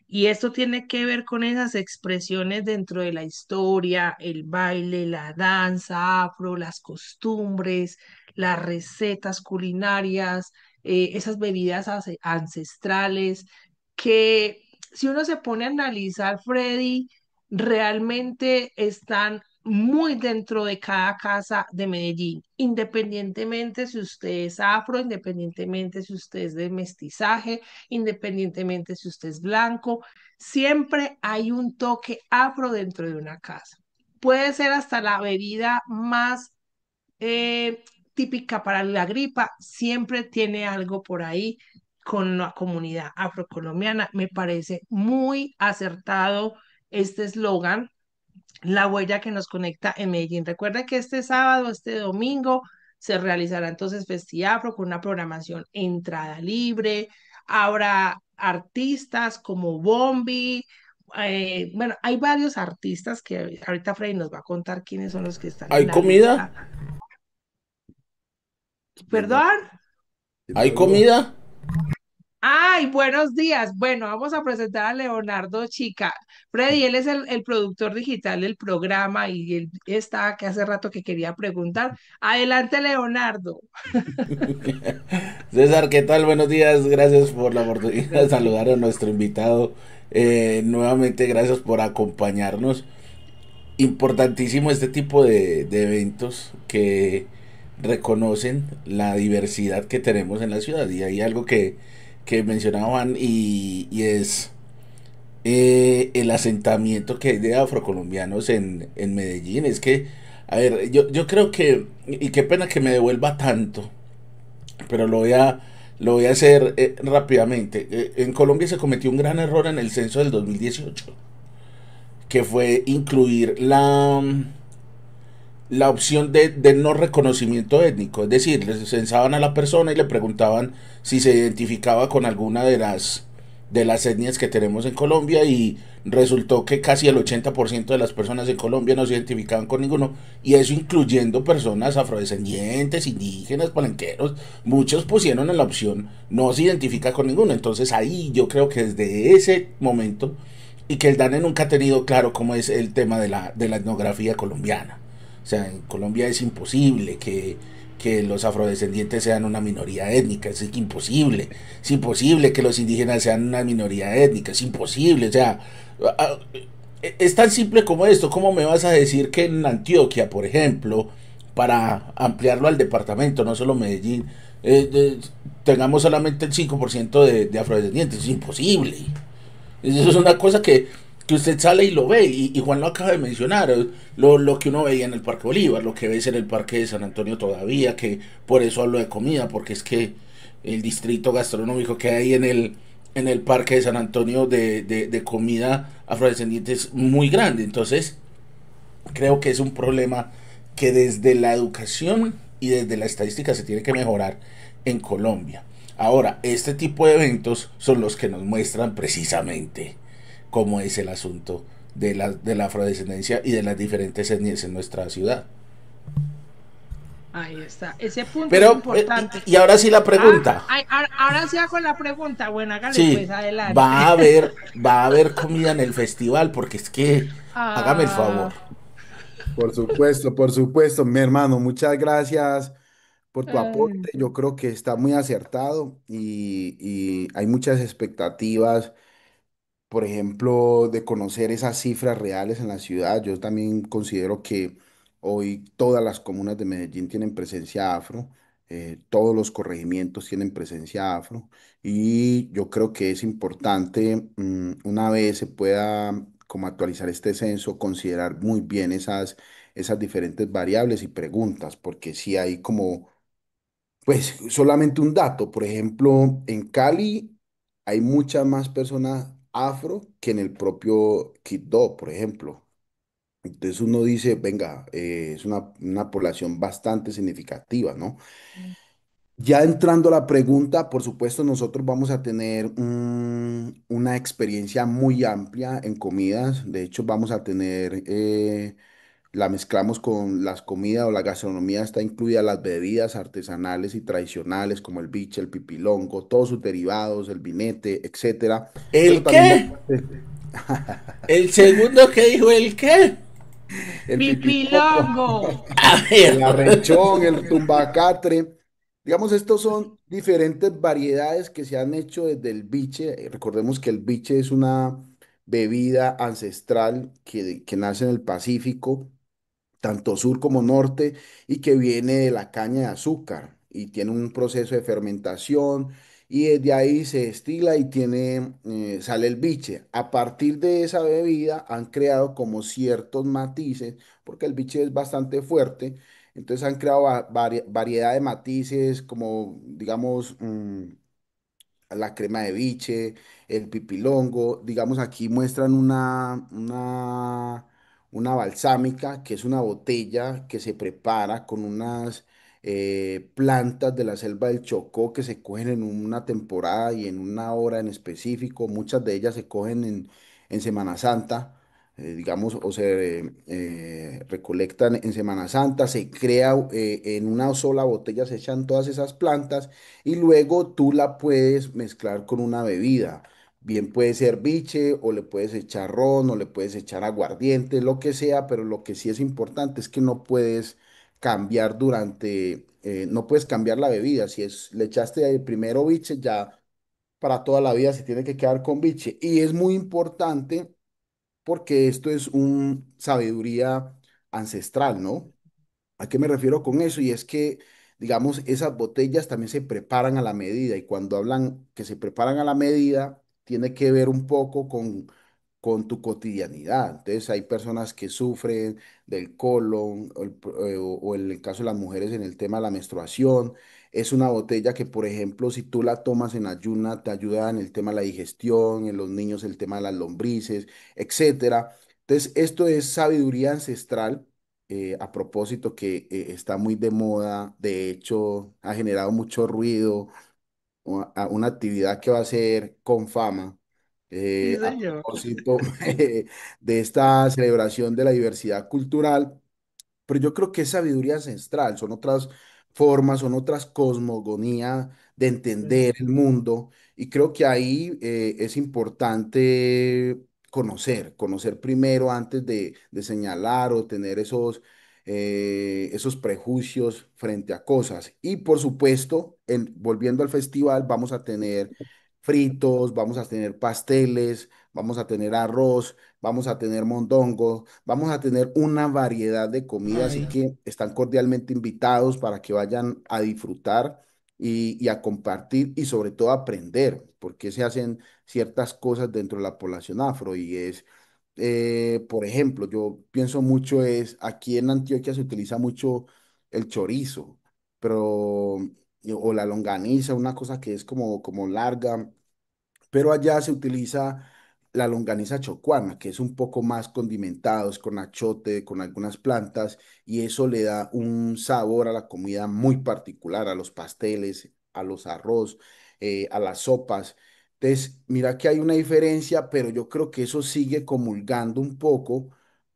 Y esto tiene que ver con esas expresiones dentro de la historia, el baile, la danza afro, las costumbres, las recetas culinarias, esas bebidas ancestrales, que si uno se pone a analizar, Freddy, realmente están muy dentro de cada casa de Medellín, independientemente si usted es afro, independientemente si usted es de mestizaje, independientemente si usted es blanco, siempre hay un toque afro dentro de una casa. Puede ser hasta la bebida más eh, típica para la gripa, siempre tiene algo por ahí con la comunidad afrocolombiana. Me parece muy acertado este eslogan, la huella que nos conecta en Medellín. Recuerda que este sábado, este domingo, se realizará entonces Festiafro con una programación entrada libre. Habrá artistas como Bombi. Bueno, hay varios artistas que ahorita Freddy nos va a contar quiénes son los que están en ¿Hay la comida? lista. ¿Perdón? ¿Hay comida? Ay, buenos días. Bueno, vamos a presentar a Leonardo Chica. Freddy, él es el productor digital del programa y él está que hace rato que quería preguntar. Adelante, Leonardo. César, ¿qué tal? Buenos días. Gracias por la oportunidad de saludar a nuestro invitado. Nuevamente, gracias por acompañarnos. Importantísimo este tipo de eventos que reconocen la diversidad que tenemos en la ciudad. Y hay algo que mencionaba Juan y es el asentamiento que hay de afrocolombianos en Medellín. Es que, a ver, yo creo que, y qué pena que me devuelva tanto, pero lo voy a hacer rápidamente. En Colombia se cometió un gran error en el censo del 2018, que fue incluir la opción de no reconocimiento étnico. Es decir, les censaban a la persona y le preguntaban si se identificaba con alguna de las etnias que tenemos en Colombia, y resultó que casi el 80% de las personas en Colombia no se identificaban con ninguno, y eso incluyendo personas afrodescendientes, indígenas, palenqueros. Muchos pusieron en la opción no se identifica con ninguno. Entonces ahí yo creo que desde ese momento, y que el DANE nunca ha tenido claro cómo es el tema de la etnografía colombiana. O sea, en Colombia es imposible que los afrodescendientes sean una minoría étnica, es imposible. Es imposible que los indígenas sean una minoría étnica, es imposible. O sea, es tan simple como esto. ¿Cómo me vas a decir que en Antioquia, por ejemplo, para ampliarlo al departamento, no solo Medellín, tengamos solamente el 5% de afrodescendientes? Es imposible. Eso es una cosa que usted sale y lo ve, y Juan lo acaba de mencionar, lo que uno veía en el Parque Bolívar, lo que ves en el Parque de San Antonio todavía, que por eso hablo de comida, porque es que el distrito gastronómico que hay en el Parque de San Antonio de comida afrodescendiente es muy grande. Entonces creo que es un problema que desde la educación y desde la estadística se tiene que mejorar en Colombia. Ahora, este tipo de eventos son los que nos muestran precisamente cómo es el asunto de la afrodescendencia y de las diferentes etnias en nuestra ciudad. Ahí está. Ese punto es Pero, importante. y ahora sí la pregunta. Ahora sí hago la pregunta. Bueno, hágale Sí, pues adelante. va a haber comida en el festival, porque es que, hágame el favor. Por supuesto, mi hermano, muchas gracias por tu Ay, aporte. Yo creo que está muy acertado y hay muchas expectativas, por ejemplo, de conocer esas cifras reales en la ciudad. Yo también considero que hoy todas las comunas de Medellín tienen presencia afro, todos los corregimientos tienen presencia afro y yo creo que es importante, una vez se pueda como actualizar este censo, considerar muy bien esas diferentes variables y preguntas, porque si hay como pues solamente un dato, por ejemplo, en Cali hay muchas más personas afro que en el propio Quibdó, por ejemplo. Entonces uno dice, venga, es una población bastante significativa, ¿no? Ya entrando a la pregunta, por supuesto, nosotros vamos a tener una experiencia muy amplia en comidas. De hecho, vamos a tener la mezclamos con las comidas o la gastronomía, está incluida las bebidas artesanales y tradicionales como el biche, el pipilongo, todos sus derivados, el vinete, etcétera. Pero ¿El también qué? El segundo que dijo, ¿el qué? el pipilongo, Pipilongo. A ver. el arrechón, el tumbacatre. Digamos, estos son diferentes variedades que se han hecho desde el biche. Recordemos que el biche es una bebida ancestral que nace en el Pacífico tanto sur como norte, y que viene de la caña de azúcar y tiene un proceso de fermentación y desde ahí se destila y sale el biche. A partir de esa bebida han creado como ciertos matices, porque el biche es bastante fuerte, entonces han creado variedad de matices como, digamos, la crema de biche, el pipilongo. Digamos, aquí muestran una balsámica, que es una botella que se prepara con unas plantas de la selva del Chocó que se cogen en una temporada y en una hora en específico. Muchas de ellas se cogen en Semana Santa. Digamos, o se recolectan en Semana Santa, se crea en una sola botella, se echan todas esas plantas y luego tú la puedes mezclar con una bebida. Bien puede ser biche o le puedes echar ron o le puedes echar aguardiente, lo que sea, pero lo que sí es importante es que no puedes cambiar no puedes cambiar la bebida. Si le echaste primero biche, ya para toda la vida se tiene que quedar con biche. Y es muy importante porque esto es un sabiduría ancestral, ¿no? ¿A qué me refiero con eso? Y es que, digamos, esas botellas también se preparan a la medida y cuando hablan que se preparan a la medida, tiene que ver un poco con tu cotidianidad. Entonces, hay personas que sufren del colon o en el caso de las mujeres en el tema de la menstruación. Es una botella que, por ejemplo, si tú la tomas en ayuna, te ayuda en el tema de la digestión, en los niños el tema de las lombrices, etcétera. Entonces, esto es sabiduría ancestral, a propósito que está muy de moda, de hecho ha generado mucho ruido, una actividad que va a ser con fama, Sí, a señor. propósito de esta celebración de la diversidad cultural. Pero yo creo que es sabiduría ancestral, son otras formas, son otras cosmogonías de entender el mundo. Y creo que ahí es importante conocer primero antes de señalar o tener esos prejuicios frente a cosas. Y por supuesto, volviendo al festival, vamos a tener fritos, vamos a tener pasteles, vamos a tener arroz, vamos a tener mondongo, vamos a tener una variedad de comidas, así Ay, que están cordialmente invitados para que vayan a disfrutar y a compartir y sobre todo a aprender por qué se hacen ciertas cosas dentro de la población afro. Y por ejemplo, yo pienso mucho aquí en Antioquia se utiliza mucho el chorizo, pero, o la longaniza, una cosa que es como larga, pero allá se utiliza la longaniza chocuana, que es un poco más condimentado, es con achote, con algunas plantas, y eso le da un sabor a la comida muy particular, a los pasteles, a los arroz, a las sopas. Entonces, mira que hay una diferencia, pero yo creo que eso sigue comulgando un poco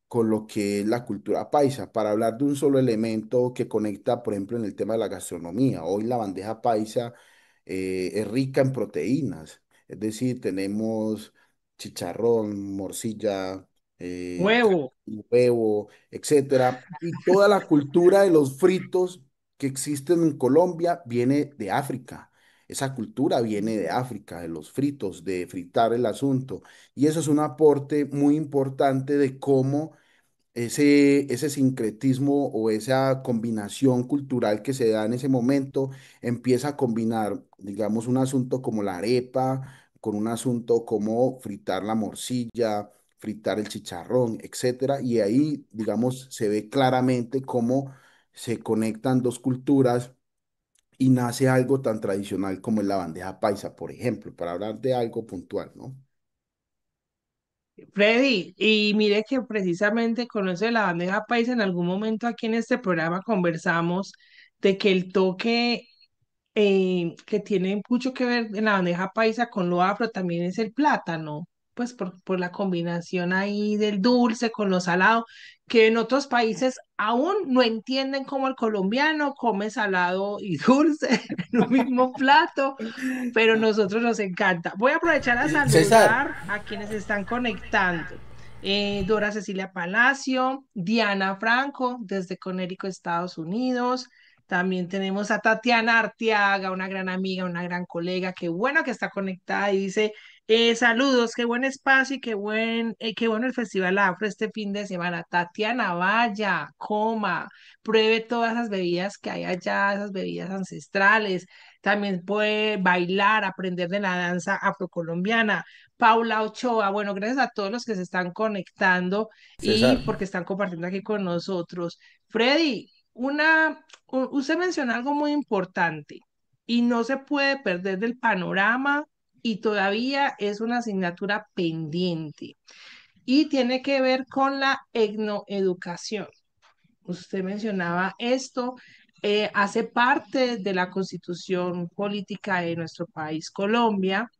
con lo que es la cultura paisa, para hablar de un solo elemento que conecta, por ejemplo, en el tema de la gastronomía. Hoy la bandeja paisa es rica en proteínas, es decir, tenemos chicharrón, morcilla, Huevo. huevo, etcétera. Y toda la cultura de los fritos que existen en Colombia viene de África. Esa cultura viene de África, de los fritos, de fritar el asunto. Y eso es un aporte muy importante de cómo ese sincretismo o esa combinación cultural que se da en ese momento empieza a combinar, digamos, un asunto como la arepa con un asunto como fritar la morcilla, fritar el chicharrón, etcétera. Y ahí, digamos, se ve claramente cómo se conectan dos culturas y nace algo tan tradicional como es la bandeja paisa, por ejemplo, para hablar de algo puntual, ¿no? Freddy, y mire que precisamente con eso de la bandeja paisa, en algún momento aquí en este programa conversamos de que el toque que tiene mucho que ver en la bandeja paisa con lo afro también es el plátano, pues por la combinación ahí del dulce con lo salado, que en otros países aún no entienden cómo el colombiano come salado y dulce en un mismo plato, pero nosotros nos encanta. Voy a aprovechar a César, saludar a quienes están conectando. Dora Cecilia Palacio, Diana Franco, desde Connecticut, Estados Unidos. También tenemos a Tatiana Arteaga, una gran amiga, una gran colega, qué bueno que está conectada y dice, saludos, qué buen espacio y qué bueno el Festival Afro este fin de semana. Tatiana, vaya, coma, pruebe todas esas bebidas que hay allá, esas bebidas ancestrales. También puede bailar, aprender de la danza afrocolombiana. Paula Ochoa, bueno, gracias a todos los que se están conectando y César, porque están compartiendo aquí con nosotros. Freddy, usted menciona algo muy importante y no se puede perder del panorama y todavía es una asignatura pendiente y tiene que ver con la etnoeducación. Usted mencionaba esto, hace parte de la constitución política de nuestro país, Colombia,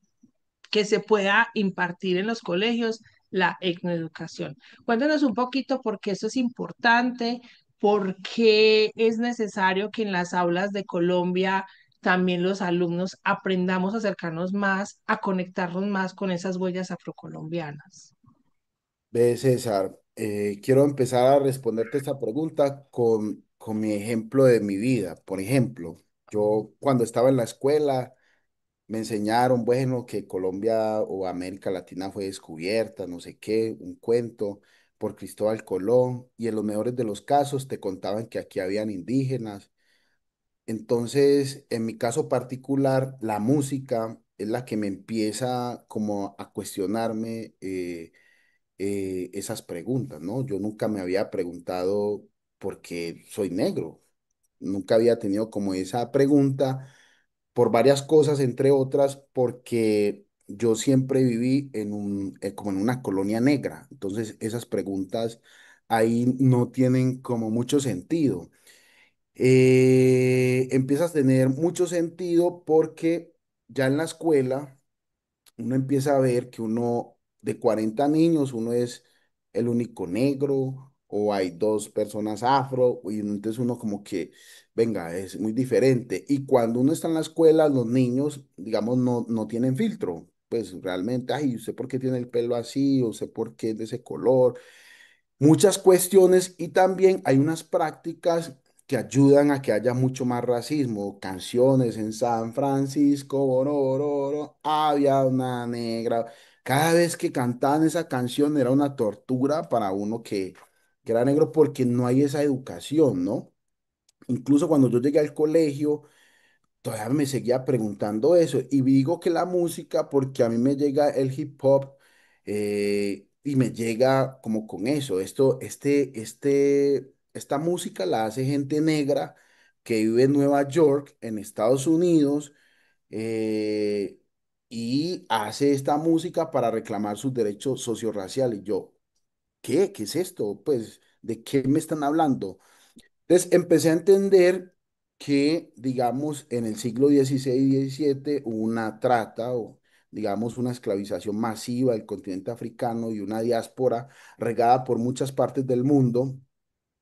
que se pueda impartir en los colegios la etnoeducación. Cuéntanos un poquito por qué eso es importante, por qué es necesario que en las aulas de Colombia también los alumnos aprendamos a acercarnos más, a conectarnos más con esas huellas afrocolombianas. Ve, César, quiero empezar a responderte esta pregunta con mi ejemplo de mi vida. Por ejemplo, yo cuando estaba en la escuela me enseñaron, bueno, que Colombia o América Latina fue descubierta, no sé qué, un cuento por Cristóbal Colón, y en los mejores de los casos te contaban que aquí habían indígenas. Entonces, en mi caso particular, la música es la que me empieza como a cuestionarme. Esas preguntas, ¿no? Yo nunca me había preguntado por qué soy negro. Nunca había tenido como esa pregunta por varias cosas, entre otras, porque yo siempre viví como en una colonia negra. Entonces, esas preguntas ahí no tienen como mucho sentido. Empiezas a tener mucho sentido porque ya en la escuela uno empieza a ver que uno de 40 niños, uno es el único negro o hay dos personas afro y entonces uno como que, venga, es muy diferente. Y cuando uno está en la escuela, los niños, digamos, no tienen filtro. Pues realmente, ay, ¿usted por qué tiene el pelo así? ¿O usted por qué es de ese color? Muchas cuestiones y también hay unas prácticas que ayudan a que haya mucho más racismo. Canciones en San Francisco, borororo, había una negra. Cada vez que cantaban esa canción era una tortura para uno que era negro porque no hay esa educación, ¿no? Incluso cuando yo llegué al colegio, todavía me seguía preguntando eso. Y digo que la música, porque a mí me llega el hip hop y me llega como con eso. Esta música la hace gente negra que vive en Nueva York, en Estados Unidos, eh, y hace esta música para reclamar sus derechos sociorraciales. Y yo, ¿qué? ¿Qué es esto? Pues, ¿de qué me están hablando? Entonces empecé a entender que, digamos, en el siglo XVI y XVII hubo una trata digamos, una esclavización masiva del continente africano y una diáspora regada por muchas partes del mundo,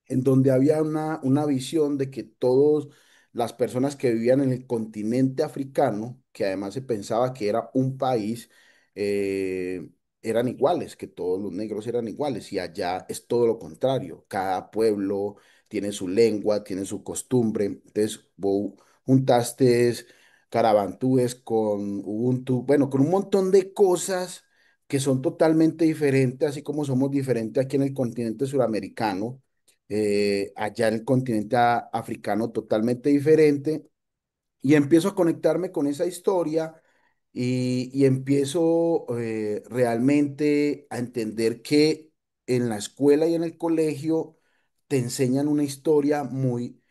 en donde había una visión de que todas las personas que vivían en el continente africano, que además se pensaba que era un país, eran iguales, que todos los negros eran iguales, y allá es todo lo contrario. Cada pueblo tiene su lengua, tiene su costumbre. Entonces, vos juntaste carabantúes con Ubuntu, bueno, con un montón de cosas que son totalmente diferentes, así como somos diferentes aquí en el continente suramericano, allá en el continente africano totalmente diferente, y empiezo a conectarme con esa historia y empiezo realmente a entender que en la escuela y en el colegio te enseñan una historia muy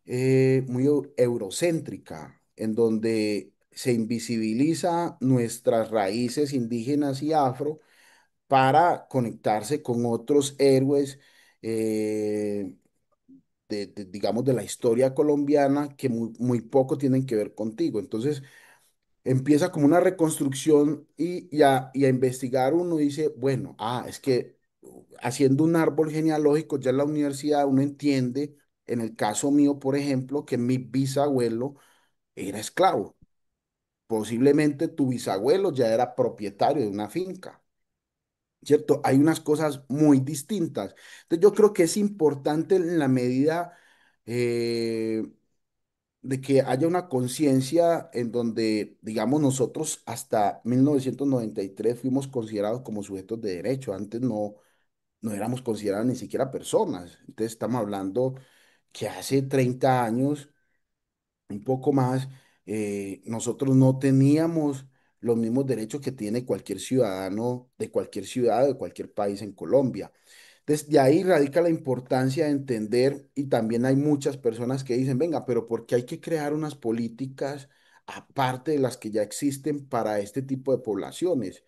eurocéntrica, en donde se invisibiliza nuestras raíces indígenas y afro para conectarse con otros héroes, eh, digamos, de la historia colombiana que muy poco tienen que ver contigo. Entonces empieza como una reconstrucción y a investigar. Uno dice, bueno, es que haciendo un árbol genealógico ya en la universidad uno entiende, en el caso mío, por ejemplo, que mi bisabuelo era esclavo. Posiblemente tu bisabuelo ya era propietario de una finca. ¿Cierto? Hay unas cosas muy distintas. Entonces yo creo que es importante en la medida eh, de que haya una conciencia en donde, digamos, nosotros hasta 1993 fuimos considerados como sujetos de derecho. Antes no éramos considerados ni siquiera personas. Entonces estamos hablando que hace 30 años, un poco más, nosotros no teníamos los mismos derechos que tiene cualquier ciudadano de cualquier ciudad o de cualquier país en Colombia. Desde ahí radica la importancia de entender, y también hay muchas personas que dicen, venga, pero ¿por qué hay que crear unas políticas aparte de las que ya existen para este tipo de poblaciones?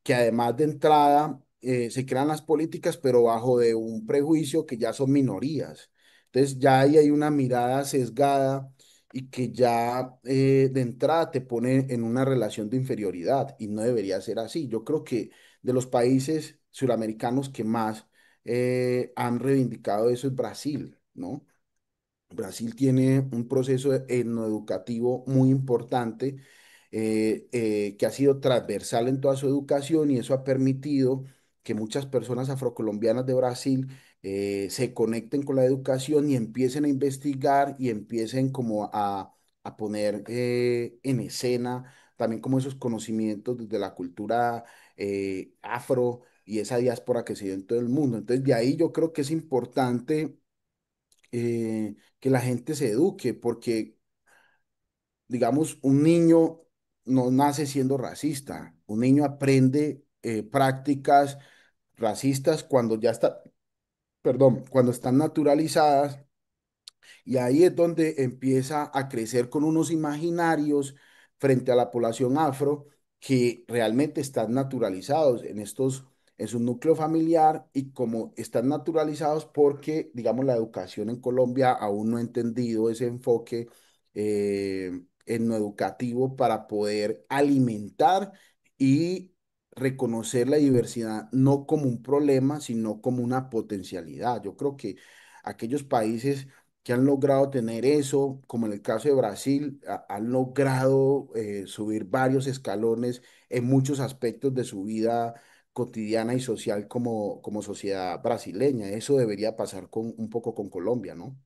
Que además de entrada se crean las políticas, pero bajo de un prejuicio que ya son minorías. Entonces ya ahí hay una mirada sesgada y que ya de entrada te pone en una relación de inferioridad, y no debería ser así. Yo creo que de los países suramericanos que más han reivindicado eso es Brasil, ¿no? Brasil tiene un proceso etnoeducativo muy importante, que ha sido transversal en toda su educación, y eso ha permitido que muchas personas afrocolombianas de Brasil se conecten con la educación y empiecen a investigar y empiecen como a poner en escena también como esos conocimientos desde la cultura afro y esa diáspora que se dio en todo el mundo. Entonces, de ahí yo creo que es importante que la gente se eduque, porque, digamos, un niño no nace siendo racista. Un niño aprende prácticas racistas cuando ya está, perdón, cuando están naturalizadas, y ahí es donde empieza a crecer con unos imaginarios frente a la población afro que realmente están naturalizados en su núcleo familiar, y como están naturalizados porque, digamos, la educación en Colombia aún no ha entendido ese enfoque etnoeducativo para poder alimentar y reconocer la diversidad no como un problema, sino como una potencialidad. Yo creo que aquellos países que han logrado tener eso, como en el caso de Brasil, han logrado subir varios escalones en muchos aspectos de su vida cotidiana y social como sociedad brasileña. Eso debería pasar un poco con Colombia, ¿no?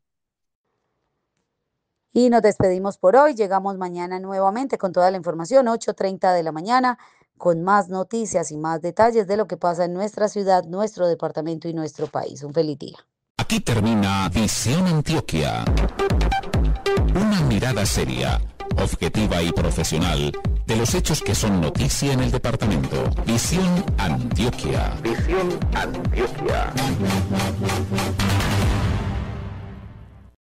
Y nos despedimos por hoy. Llegamos mañana nuevamente con toda la información, 8:30 de la mañana, con más noticias y más detalles de lo que pasa en nuestra ciudad, nuestro departamento y nuestro país. Un feliz día. Aquí termina Visión Antioquia. Una mirada seria, objetiva y profesional de los hechos que son noticia en el departamento. Visión Antioquia. Visión Antioquia.